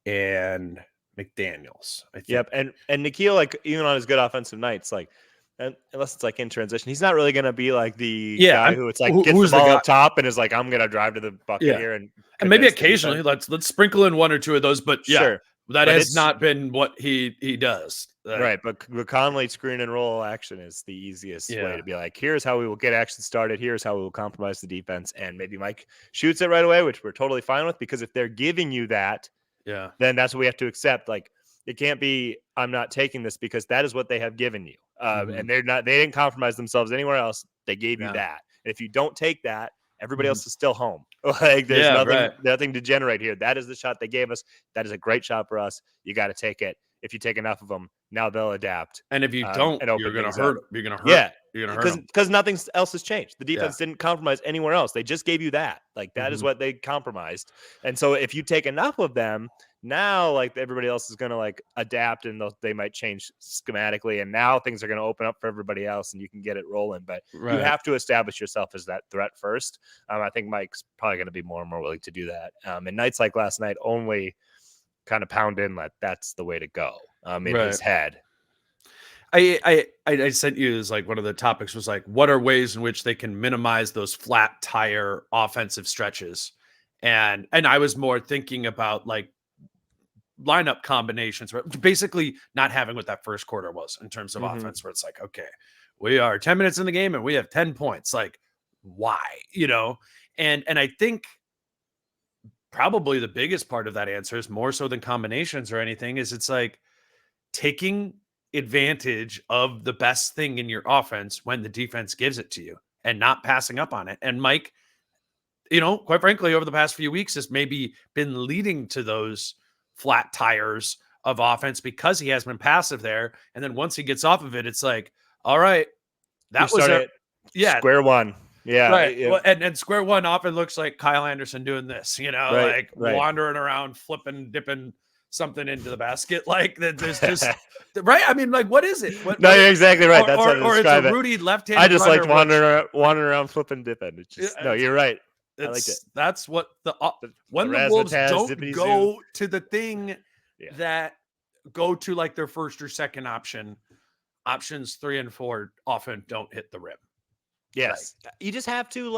and McDaniels. I think. And Nikhil, like even on his good offensive nights, like unless it's like in transition, he's not really going to be like the guy who it's like gets the ball up top and is like, I'm going to drive to the bucket here. And maybe occasionally let's sprinkle in 1 or 2 of those, but that has not been what he does. Right. But Conley screen and roll action is the easiest way to be like, here's how we will get action started. Here's how we will compromise the defense. And maybe Mike shoots it right away, which we're totally fine with, because if they're giving you that, then that's what we have to accept. Like it can't be, I'm not taking this because that is what they have given you. And they didn't compromise themselves anywhere else. They gave you that. And if you don't take that, everybody else is still home. Like there's nothing to generate here. That is the shot they gave us. That is a great shot for us. You got to take it. If you take enough of them, now they'll adapt. And if you don't, you're going to hurt. You're going to hurt. Yeah. You're going to hurt because nothing else has changed. The defense didn't compromise anywhere else. They just gave you that. Like that is what they compromised. And so if you take enough of them, now like everybody else is going to like adapt, and they might change schematically, and now things are going to open up for everybody else and you can get it rolling. But you have to establish yourself as that threat first. I think Mike's probably going to be more and more willing to do that. And nights like last night only kind of pound in that that's the way to go in his head. I sent you as like one of the topics was like, what are ways in which they can minimize those flat tire offensive stretches? And I was more thinking about like lineup combinations, basically not having what that first quarter was in terms of offense, where it's like, okay, we are 10 minutes in the game and we have 10 points. Like, why? And I think probably the biggest part of that answer is more so than combinations or anything, is it's like taking advantage of the best thing in your offense when the defense gives it to you and not passing up on it. And Mike, quite frankly, over the past few weeks has maybe been leading to those flat tires of offense because he has been passive there. And then once he gets off of it, it's like, all right, that was square one. Yeah. Right. Yeah. Well, and square one often looks like Kyle Anderson doing this, wandering around, flipping, dipping something into the basket. Like there's just right. I mean, like, what is it? You're exactly right. That's or it's a Rudy left-handed. I just like wandering around, flipping, dipping. It's just, you're right. I like it. That's what when the Wolves don't go to the thing that go to like their first or second option. Options 3 and 4 often don't hit the rim. Yes. You just have to,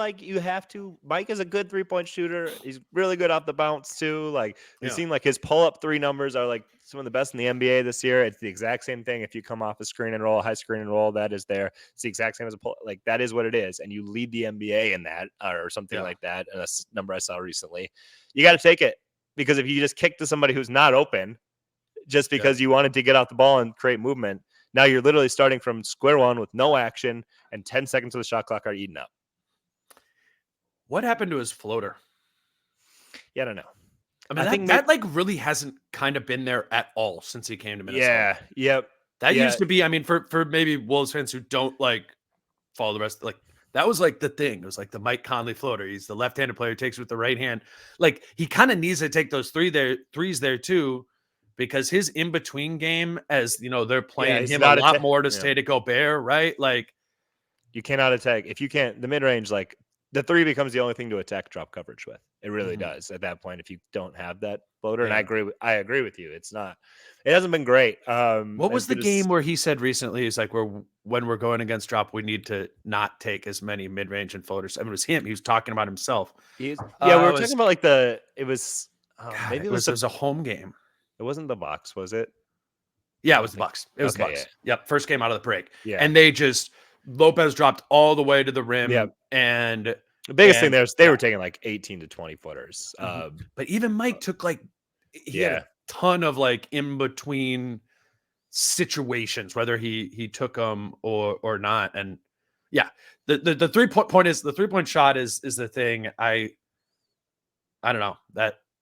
Mike is a good 3-point shooter. He's really good off the bounce too. Like, you seem like his pull-up 3 numbers are like some of the best in the NBA this year. It's the exact same thing. If you come off a screen and roll, high screen and roll, that is there. It's the exact same as a pull. Like, that is what it is. And you lead the NBA in that, or something like that. And a number I saw recently. You got to take it, because if you just kick to somebody who's not open, just because you wanted to get out the ball and create movement, now you're literally starting from square one with no action, and 10 seconds of the shot clock are eaten up. What happened to his floater? Yeah, I don't know. I mean, I think that like really hasn't kind of been there at all since he came to Minnesota. Yeah. Yep. That used to be, I mean, for maybe Wolves fans who don't like follow the rest, like that was like the thing. It was like the Mike Conley floater. He's the left-handed player who takes with the right hand. Like, he kind of needs to take those threes there too, because his in-between game, as you know, they're playing him a lot more to stay to Gobert, right? Like, you cannot attack if you can't. The mid-range, like, the 3 becomes the only thing to attack drop coverage with. It really does at that point if you don't have that floater. And I agree with you. It hasn't been great. What was the game where he said recently? He's like, when we're going against drop, we need to not take as many mid-range and floaters. I mean, it was him. He was talking about himself. We were talking about like maybe it was a home game. It wasn't the Bucks, was it? Yeah, it was the Bucks. It was the Bucks. Yeah. Yep, first game out of the break. Yeah, and they just Lopez dropped all the way to the rim. Yep. And the biggest thing there is they were taking like 18 to 20 footers. But even Mike took like he had a ton of like in between situations, whether he took them or not. And the 3-point shot is the thing. I don't know,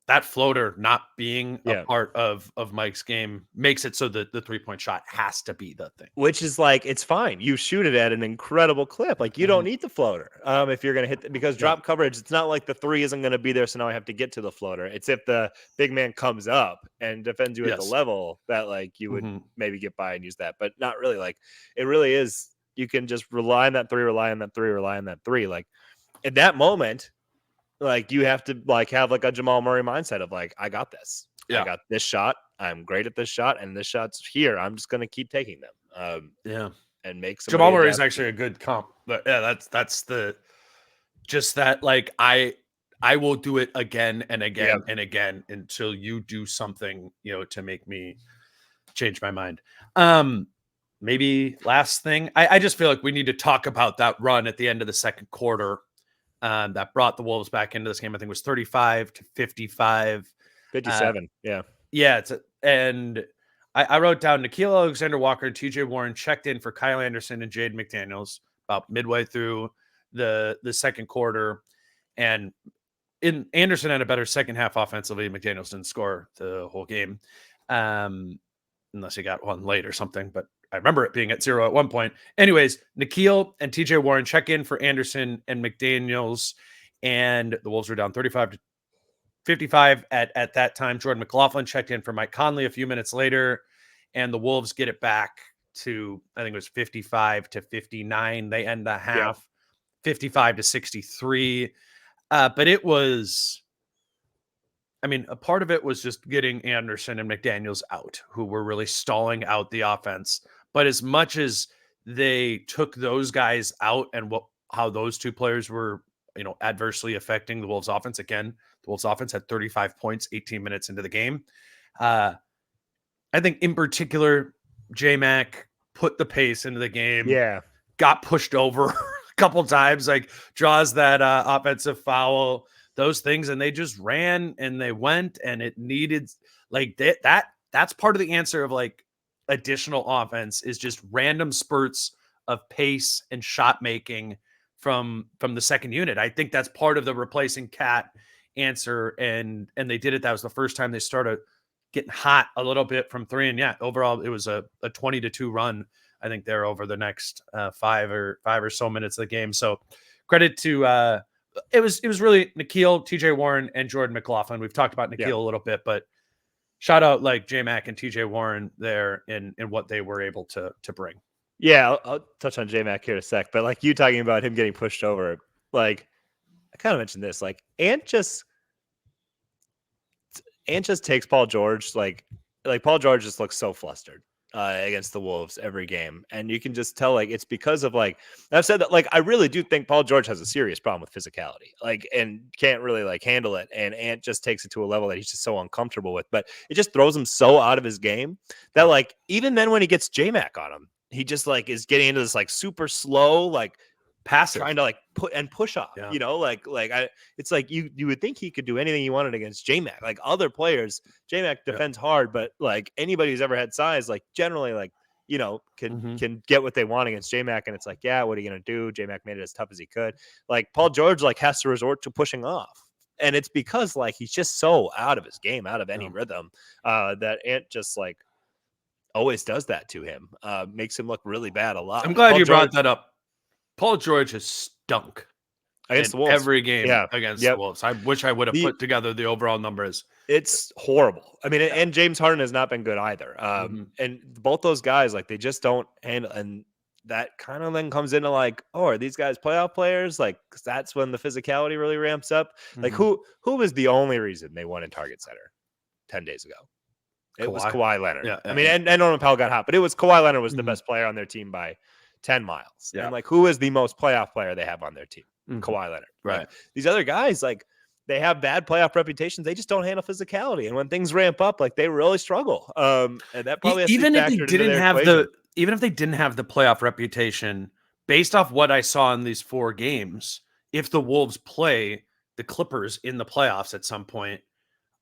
that floater not being a part of Mike's game makes it so that the 3-point shot has to be the thing. Which is like, it's fine. You shoot it at an incredible clip. Like, you don't need the floater if you're going to hit because drop coverage, it's not like the 3 isn't going to be there, so now I have to get to the floater. It's if the big man comes up and defends you at the level that, like, you would maybe get by and use that. But not really. Like, it really is, you can just rely on that 3, rely on that 3, rely on that 3. Like, at that moment, like, you have to like have like a Jamal Murray mindset of like, I got this. I got this shot. I'm great at this shot, and this shot's here. I'm just gonna keep taking them. And make some. Jamal Murray is actually a good comp, but that's the just that like I will do it again and again and again until you do something, to make me change my mind. Maybe last thing, I just feel like we need to talk about that run at the end of the second quarter. That brought the Wolves back into this game. I think it was 35 to 55. 57. And I wrote down Nickeil Alexander-Walker and TJ Warren checked in for Kyle Anderson and Jaden McDaniels about midway through the second quarter. And Anderson had a better second half offensively. McDaniels didn't score the whole game, unless he got one late or something. But I remember it being at 0 at one point. Anyways, Nickeil and TJ Warren check in for Anderson and McDaniels, and the Wolves were down 35 to 55 at that time. Jordan McLaughlin checked in for Mike Conley a few minutes later, and the Wolves get it back to, I think it was 55 to 59. They end the half 55 to 63. But it was, I mean, a part of it was just getting Anderson and McDaniels out, who were really stalling out the offense. But as much as they took those guys out and how those two players were, adversely affecting the Wolves offense, again, the Wolves offense had 35 points, 18 minutes into the game. I think in particular, J-Mac put the pace into the game. Yeah. Got pushed over a couple times, like draws that offensive foul, those things, and they just ran and they went, and it needed like that's part of the answer of like additional offense is just random spurts of pace and shot making from the second unit. I think that's part of the replacing Cat answer, and they did it. That was the first time they started getting hot a little bit from 3, and overall it was a 20-2 run, I think, there over the next 5 or so minutes of the game. So credit to it was really Nickeil, TJ Warren, and Jordan McLaughlin. We've talked about Nickeil a little bit, but shout out like J-Mac and TJ Warren there in what they were able to bring. Yeah, I'll touch on J-Mac here in a sec, but like you talking about him getting pushed over, like I kind of mentioned this, like Ant just takes Paul George like like Paul George just looks so flustered against the Wolves every game, and you can just tell like it's because of like I've said that like I really do think Paul George has a serious problem with physicality, like and can't really like handle it, and Ant just takes it to a level that he's just so uncomfortable with. But it just throws him so out of his game that like even then when he gets J-Mac on him, he just like is getting into this like super slow like passive, trying to like push off, Yeah. you know, it's like you would think he could do anything he wanted against J-Mac. Like other players, J-Mac defends hard, but like anybody who's ever had size, like generally like, you know, can get what they want against J-Mac. And it's like, yeah, what are you going to do? J-Mac made it as tough as he could. Like Paul George like has to resort to pushing off. And it's because like he's just so out of his game, out of any rhythm, that Ant just like always does that to him. Makes him look really bad a lot. I'm glad Paul you George, brought that up. Paul George has stunk against the in Wolves every game against the Wolves. I wish I would have put together the overall numbers. It's horrible. I mean, and James Harden has not been good either. And both those guys, like, they just don't handle. And that kind of then comes into like, oh, are these guys playoff players? Like, 'cause that's when the physicality really ramps up. Like, who was the only reason they won in Target Center 10 days ago? It was Kawhi Leonard. Yeah, I mean, and Norman Powell got hot, but it was Kawhi Leonard was the best player on their team by 10 miles. Yeah. And like, who is the most playoff player they have on their team? Kawhi Leonard. Right. Like, these other guys, like, they have bad playoff reputations. They just don't handle physicality. And when things ramp up, like they really struggle. And that probably has even to be if they factored didn't into their have equation. even if they didn't have the playoff reputation, based off what I saw in these 4 games, if the Wolves play the Clippers in the playoffs at some point,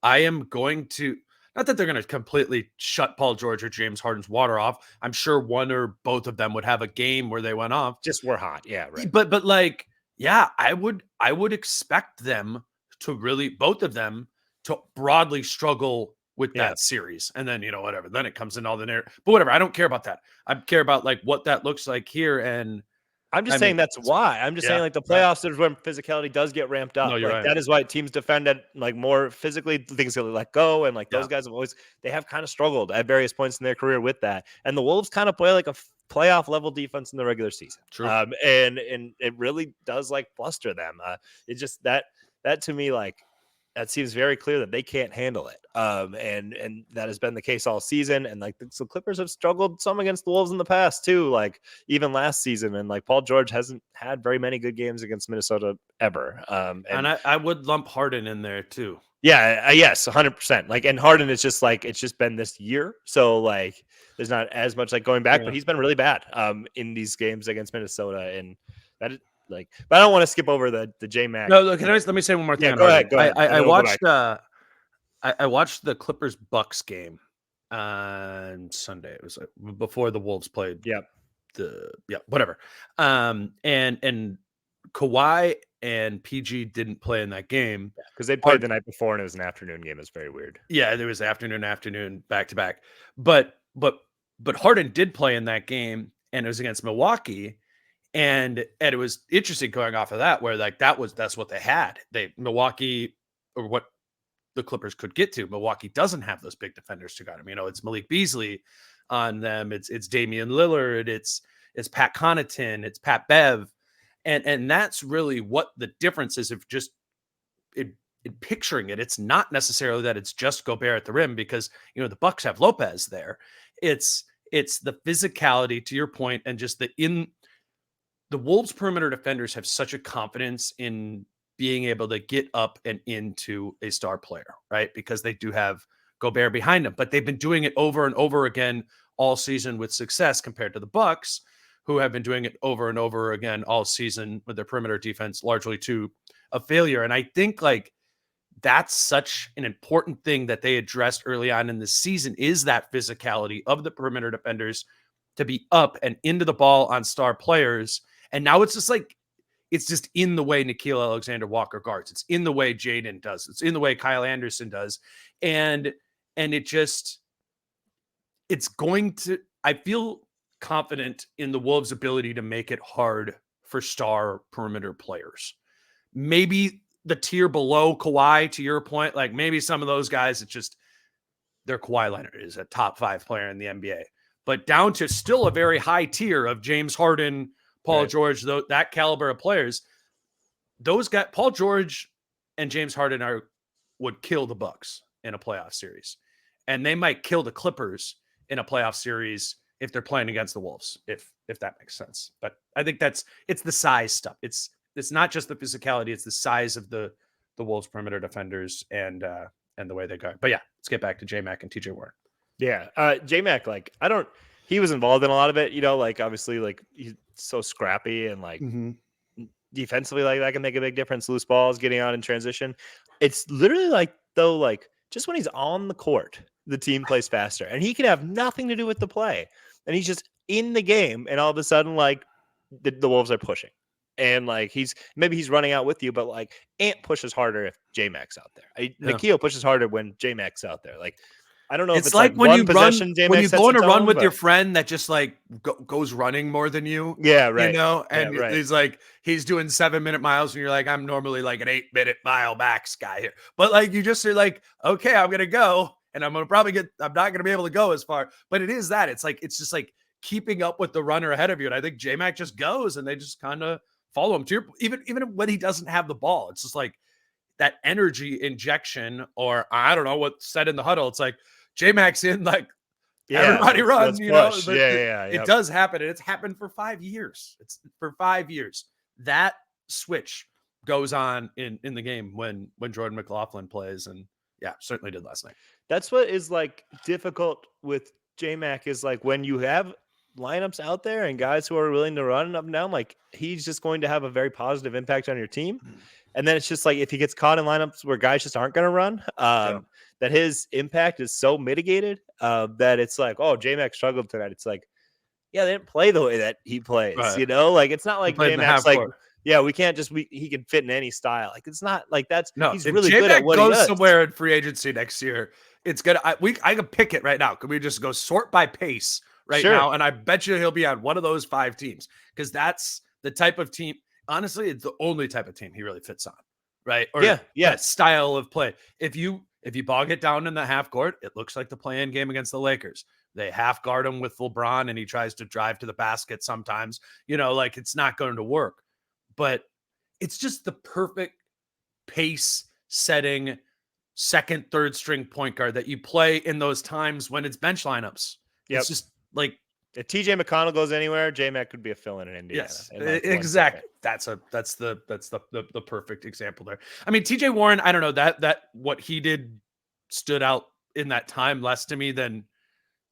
I am going to, not that they're going to completely shut Paul George or James Harden's water off. I'm sure one or both of them would have a game where they went off. Just were hot. Yeah. Right. But like, yeah, I would expect them to really, both of them, to broadly struggle with that series. And then, you know, whatever, then it comes in all the narrative, but whatever. I don't care about that. I care about like what that looks like here. And I'm just saying that's why. I'm just saying like the playoffs is when physicality does get ramped up. No, you're like right. That is why teams defend it like more physically. Things get let go, and like those guys have always they have kind of struggled at various points in their career with that. And the Wolves kind of play like a playoff level defense in the regular season. True. And it really does like fluster them. It just that to me like. That seems very clear that they can't handle it. And that has been the case all season. And like the Clippers have struggled some against the Wolves in the past too, like even last season. And like Paul George hasn't had very many good games against Minnesota ever. And I would lump Harden in there too. Yeah, yes, 100%. Like, and Harden is just like, it's just been this year. So like, there's not as much like going back, but he's been really bad in these games against Minnesota. And that is, like, but I don't want to skip over the J-Mac. No, look, let me say one more thing. Yeah, go ahead. I watched I watched the Clippers Bucks game on Sunday. It was like before the Wolves played. Whatever. And Kawhi and PG didn't play in that game because they played the night before and it was an afternoon game. It was very weird. Yeah, there was afternoon back to back. But Harden did play in that game, and it was against Milwaukee. And it was interesting going off of that, where like that's what they had. Milwaukee, or what the Clippers could get to. Milwaukee doesn't have those big defenders to guard them. You know, it's Malik Beasley on them. It's Damian Lillard. It's Pat Connaughton. It's Pat Bev, and that's really what the difference is of just in picturing it. It's not necessarily that it's just Gobert at the rim, because you know the Bucks have Lopez there. It's the physicality, to your point, and just the Wolves perimeter defenders have such a confidence in being able to get up and into a star player, right? Because they do have Gobert behind them, but they've been doing it over and over again all season with success, compared to the Bucks, who have been doing it over and over again all season with their perimeter defense largely to a failure. And I think like that's such an important thing that they addressed early on in the season, is that physicality of the perimeter defenders to be up and into the ball on star players. And now it's just like, it's just in the way Nickeil Alexander-Walker guards. It's in the way Jaden does. It's in the way Kyle Anderson does. And it's going to, I feel confident in the Wolves' ability to make it hard for star perimeter players. Maybe the tier below Kawhi, to your point, like maybe some of those guys, it's just, their Kawhi Leonard is a top 5 player in the NBA. But down to still a very high tier of James Harden, Paul George, that caliber of players, those guys, Paul George and James Harden would kill the Bucks in a playoff series. and they might kill the Clippers in a playoff series if they're playing against the Wolves, if that makes sense. But I think it's the size stuff. It's not just the physicality, it's the size of the Wolves perimeter defenders and the way they guard. But yeah, let's get back to J-Mac and TJ Warren. Yeah. J-Mac, like, he was involved in a lot of it, like, obviously, like, he's so scrappy and, like, defensively, like, that can make a big difference. Loose balls, getting out in transition. It's literally like, though, like, just when he's on the court, the team plays faster, and he can have nothing to do with the play, and he's just in the game, and all of a sudden, like, the Wolves are pushing, and, like, maybe he's running out with you, but, like, Ant pushes harder if J-Mac's out there. Nikhil pushes harder when J-Mac's out there. Like, I don't know if it's like when you possession, run, when you go on a run with your friend that just like goes running more than you. Yeah, right. And he's like, he's doing 7-minute miles and you're like, I'm normally like an 8-minute mile max guy here. But like, you just are like, okay, I'm going to go and I'm not going to be able to go as far, but it is that it's just like keeping up with the runner ahead of you. And I think J-Mac just goes and they just kind of follow him to even when he doesn't have the ball. It's just like that energy injection, or I don't know what's said in the huddle. It's like, J-Mac's in, like, everybody run, It does happen, and it's happened for 5 years. It's for 5 years. That switch goes on in the game when Jordan McLaughlin plays, and yeah, certainly did last night. That's what is, like, difficult with J-Mac is, like, when you have lineups out there and guys who are willing to run up and down, like, he's just going to have a very positive impact on your team. And then it's just like if he gets caught in lineups where guys just aren't going to run, that his impact is so mitigated that it's like, oh, J-Mac struggled tonight. It's like, yeah, they didn't play the way that he plays, right. Like, it's not like J-Mac's like, yeah, we can't just, he can fit in any style. Like, it's not like that's, no, he's if really J-Mac good at what he does. goes somewhere in free agency next year, it's good. I can pick it right now. Could we just go sort by pace now? And I bet you he'll be on one of those 5 teams because that's the type of team. Honestly, it's the only type of team he really fits on. Right. Or that style of play. If you bog it down in the half court, it looks like the play-in game against the Lakers. They half guard him with LeBron and he tries to drive to the basket sometimes, like it's not going to work, but it's just the perfect pace setting second, third string point guard that you play in those times when it's bench lineups. It's just like, if TJ McConnell goes anywhere, J-Mac could be a fill-in Indiana. Yes, exactly. That's the perfect example there. I mean, TJ Warren, I don't know that what he did stood out in that time less to me than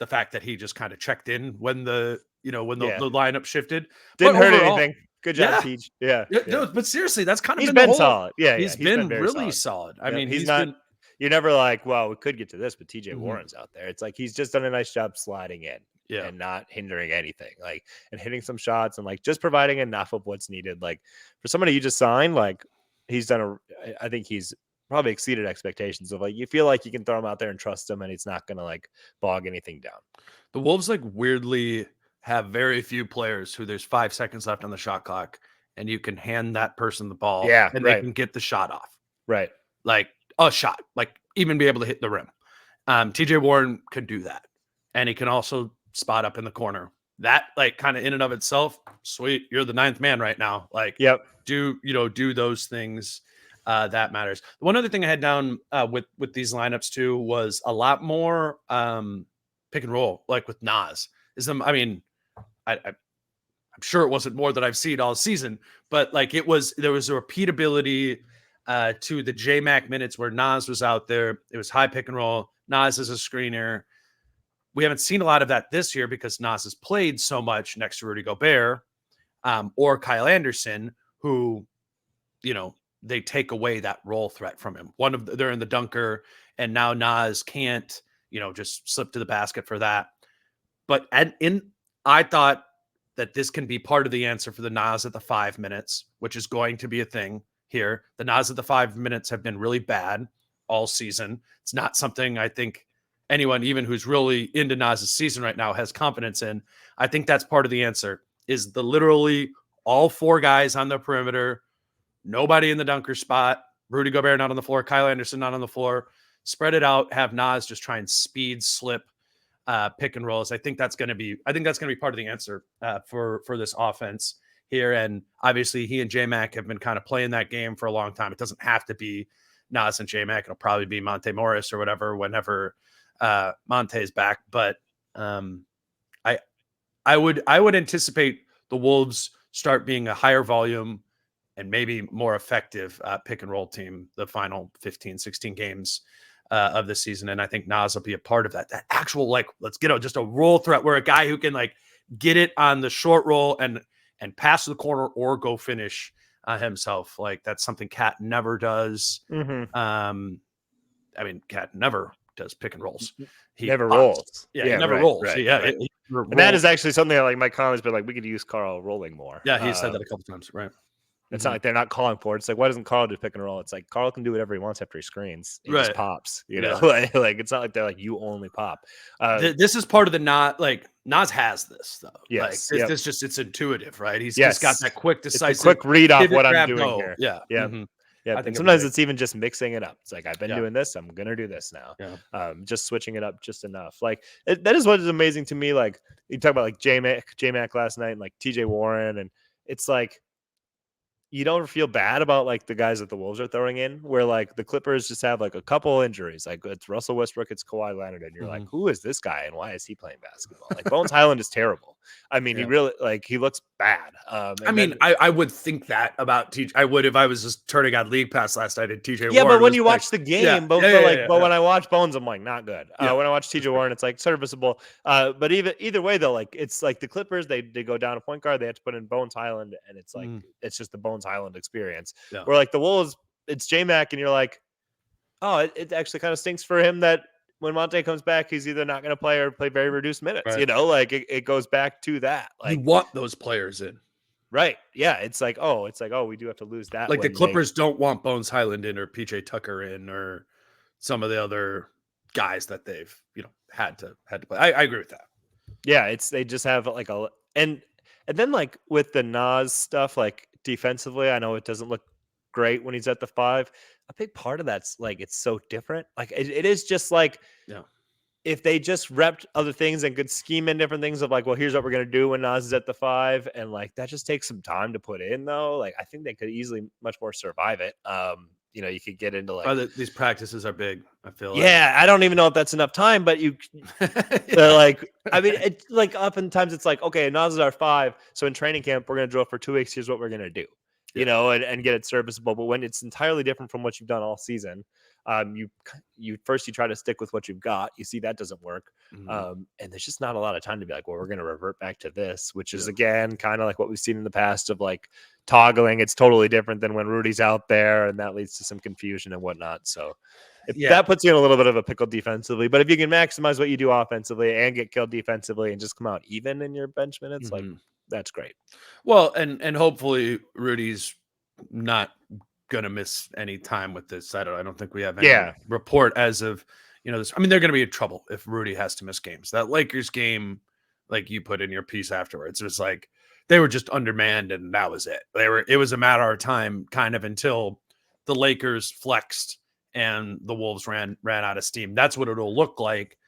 the fact that he just kind of checked in when the lineup shifted. Didn't hurt anything. Good job, TJ. Yeah. No, but seriously, that's kind of he's been solid. Yeah, he's been really solid. I mean, he's not. You're never like, well, we could get to this, but TJ Warren's out there. It's like he's just done a nice job sliding in. And not hindering anything, like, and hitting some shots and like just providing enough of what's needed. Like for somebody you just signed, like he's done I think he's probably exceeded expectations of like, you feel like you can throw him out there and trust him and he's not going to like bog anything down. The Wolves like weirdly have very few players who there's 5 seconds left on the shot clock and you can hand that person the ball and they can get the shot off. Right. Like a shot, like even be able to hit the rim. TJ Warren could do that. And he can also spot up in the corner. That like kind of in and of itself, sweet. You're the 9th man right now. Like, do those things that matters. One other thing I had down with these lineups too was a lot more pick and roll, like with Nas. I'm sure it wasn't more than I've seen all season, but like there was a repeatability to the J-Mac minutes where Nas was out there. It was high pick and roll. Nas is a screener. We haven't seen a lot of that this year because Nas has played so much next to Rudy Gobert or Kyle Anderson, who, they take away that role threat from him. They're in the dunker, and now Nas can't, just slip to the basket for that. But I thought that this can be part of the answer for the Nas at the 5 minutes, which is going to be a thing here. The Nas at the 5 minutes have been really bad all season. It's not something I think anyone, even who's really into Nas's season right now, has confidence in. I think that's part of the answer is the literally all 4 guys on the perimeter, nobody in the dunker spot, Rudy Gobert not on the floor, Kyle Anderson not on the floor, spread it out, have Nas just try and speed slip pick and rolls. I think that's going to be part of the answer for this offense here. And obviously he and J-Mac have been kind of playing that game for a long time. It doesn't have to be Nas and J-Mac. It'll probably be Monte Morris or whatever, whenever Monte's back, but I would anticipate the Wolves start being a higher volume and maybe more effective pick and roll team the final 15, 16 games of the season. And I think Nas will be a part of that. That actual, like, let's get just a roll threat where a guy who can like get it on the short roll and pass to the corner or go finish himself. Like that's something Cat never does. I mean, Cat never does pick and rolls. He never rolls. Yeah, he never rolls. Right, yeah, right. And that is actually something that, like, Mike Conley's been like, we could use Carl rolling more. Yeah, he said that a couple times, right? It's not like they're not calling for it. It's like, why doesn't Carl do pick and roll? It's like Carl can do whatever he wants after he screens. He just pops, you know. like it's not like they're like you only pop. This is part of the Nas has this though. Yes, like it's just it's intuitive, right? He's just got that quick, decisive, quick read off what I'm doing here. Yeah, yeah. Yeah, and sometimes it's even just mixing it up. It's like I've been doing this, I'm gonna do this now. Yeah. Just switching it up just enough. Like that is what is amazing to me. Like you talk about like J-Mac last night and like TJ Warren, and it's like you don't feel bad about like the guys that the Wolves are throwing in, where like the Clippers just have like a couple injuries. Like it's Russell Westbrook, it's Kawhi Leonard, and you're like, who is this guy and why is he playing basketball? Like Bones Highland is terrible. I mean, he really he looks bad. I would think that about TJ. I would if I was just turning on League Pass last night and TJ. Yeah, Warren but when you watch the game, but when I watch Bones, I'm like, not good. Yeah. When I watch TJ Warren, it's like serviceable. But either way, though, like it's like the Clippers, they go down a point guard, they have to put in Bones Highland, and it's like it's just the Bones Highland experience. Yeah. Where like the Wolves, it's J-Mac, and you're like, oh, it actually kind of stinks for him that when Monte comes back, he's either not going to play or play very reduced minutes. Right. You know, like it goes back to that. Like you want those players in. Right. Yeah. It's like, we do have to lose that. Like the Clippers don't want Bones Highland in or PJ Tucker in or some of the other guys that they've, had to play. I agree with that. Yeah. They just have like and then like with the Nas stuff, like defensively, I know it doesn't look great when he's at the 5. A big part of that's like, it's so different. Like it is just like, if they just repped other things and could scheme in different things of like, well, here's what we're going to do when Nas is at the 5. And like, that just takes some time to put in though. Like, I think they could easily much more survive it. You could get into like, these practices are big. I feel yeah, I don't even know if that's enough time, but like, I mean, it's like oftentimes it's like, okay, Nas is our 5. So in training camp, we're going to drill for 2 weeks. Here's what we're going to do, and get it serviceable. But when it's entirely different from what you've done all season, you try to stick with what you've got. You see that doesn't work. And there's just not a lot of time to be like, well, we're going to revert back to this, which is again, kind of like what we've seen in the past of like toggling. It's totally different than when Rudy's out there, and that leads to some confusion and whatnot. So that puts you in a little bit of a pickle defensively, but if you can maximize what you do offensively and get killed defensively and just come out even in your bench minutes, like that's great. Well, and hopefully Rudy's not going to miss any time with this. I don't think we have any report as of this. I mean, they're going to be in trouble if Rudy has to miss games. That Lakers game, like you put in your piece afterwards, it was like they were just undermanned and that was it. It was a matter of time kind of until the Lakers flexed and the Wolves ran out of steam. That's what it'll look like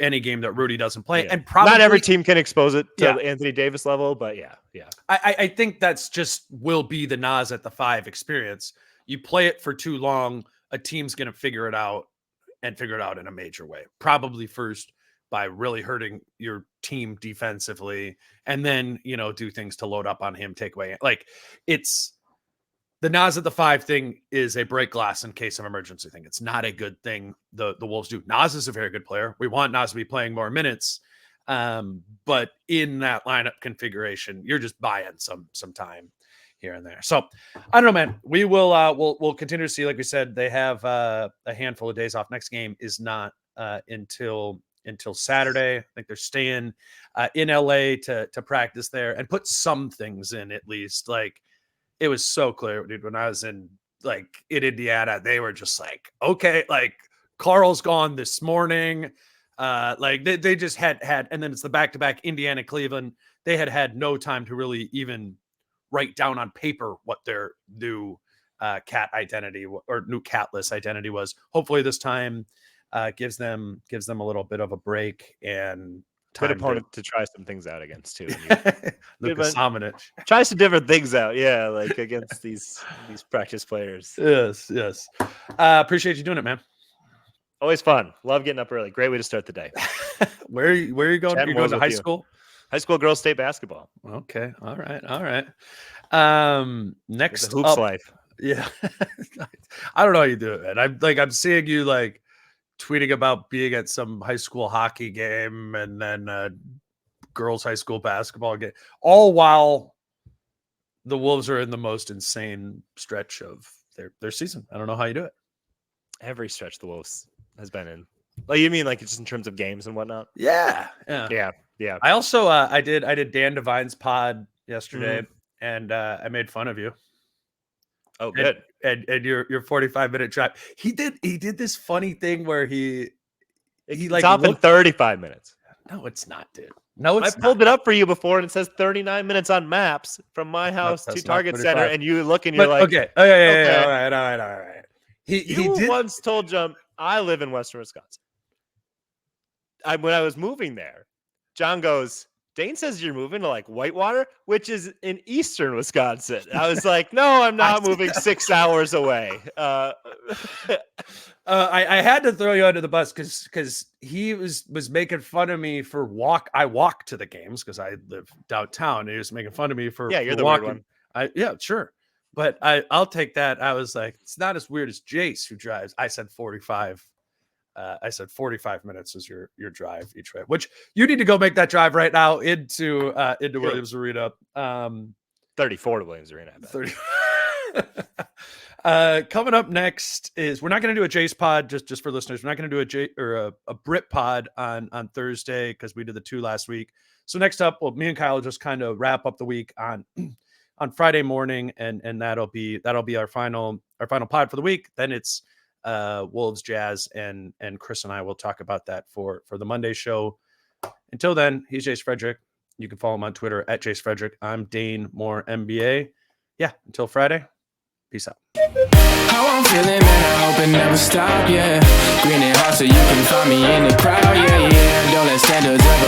any game that Rudy doesn't play. And probably not every team can expose it to Anthony Davis level, but yeah. I think that's just will be the Nas at the 5 experience. You play it for too long, a team's going to figure it out in a major way. Probably first by really hurting your team defensively, and then, do things to load up on him, take away. Like it's the Nas at the 5 thing is a break glass in case of emergency thing. It's not a good thing the Wolves do. Nas is a very good player. We want Nas to be playing more minutes. But in that lineup configuration, you're just buying some time here and there. So I don't know, man. We will we'll continue to see. Like we said, they have a handful of days off. Next game is not until Saturday. I think they're staying in LA to practice there and put some things in at least. Like it was so clear, dude, when I was in Indiana, they were just like, okay, like Carl's gone this morning. Like they just had, and then it's the back-to-back Indiana, Cleveland. They had no time to really even write down on paper what their new cat identity or new catless identity was. Hopefully this time gives them a little bit of a break and good opponent to try some things out against too. Lucas Hominic tries some different things out. Yeah. Like against these practice players. Yes. Appreciate you doing it, man. Always fun. Love getting up early. Great way to start the day. Where are you going? Jen, You're what going was to with high you? school? High school girls state basketball. Okay. All right. Next The hoops up, life. yeah. I don't know how you do it, man. I'm seeing you like tweeting about being at some high school hockey game and then girls high school basketball game, all while the Wolves are in the most insane stretch of their season. I don't know how you do it. Every stretch the Wolves has been in. Like, you mean like just in terms of games and whatnot? Yeah. Yeah. I also I did Dan Devine's pod yesterday, and I made fun of you. Oh, good. And your 45-minute drive. He did this funny thing where he like top in 35 minutes. No, it's not, dude. No, it's I pulled it up for you before, and it says 39 minutes on maps from my house to Target Center, and you look and you're like, okay. Oh, yeah. All right. He did once told John, I live in Western Wisconsin. When I was moving there, John goes, Dane says you're moving to like Whitewater, which is in eastern Wisconsin. I was like, no, I'm not moving 6 hours away. I had to throw you under the bus because he was making fun of me for I walk to the games because I live downtown. And he was making fun of me for you're the walking. weird one. Yeah, sure. But I'll take that. I was like, it's not as weird as Jace who drives. I said 45. I said 45 minutes is your drive each way, which you need to go make that drive right now into Williams Arena. 34 to Williams Arena. 30. Coming up next is we're not going to do a Jace pod just for listeners. We're not going to do a Brit pod on Thursday because we did the 2 last week. So next up, me and Kyle will just kind of wrap up the week on Friday morning, and that'll be our final pod for the week. Then it's Wolves Jazz, and Chris and I will talk about that for the Monday show. Until then, he's Jace Frederick. You can follow him on Twitter at Jace Frederick. I'm Dane Moore NBA. Yeah, until Friday, peace out. How I'm feeling, man, I hope it never stop, yeah. Green and hot so you can find me in the crowd, yeah. Don't let standards up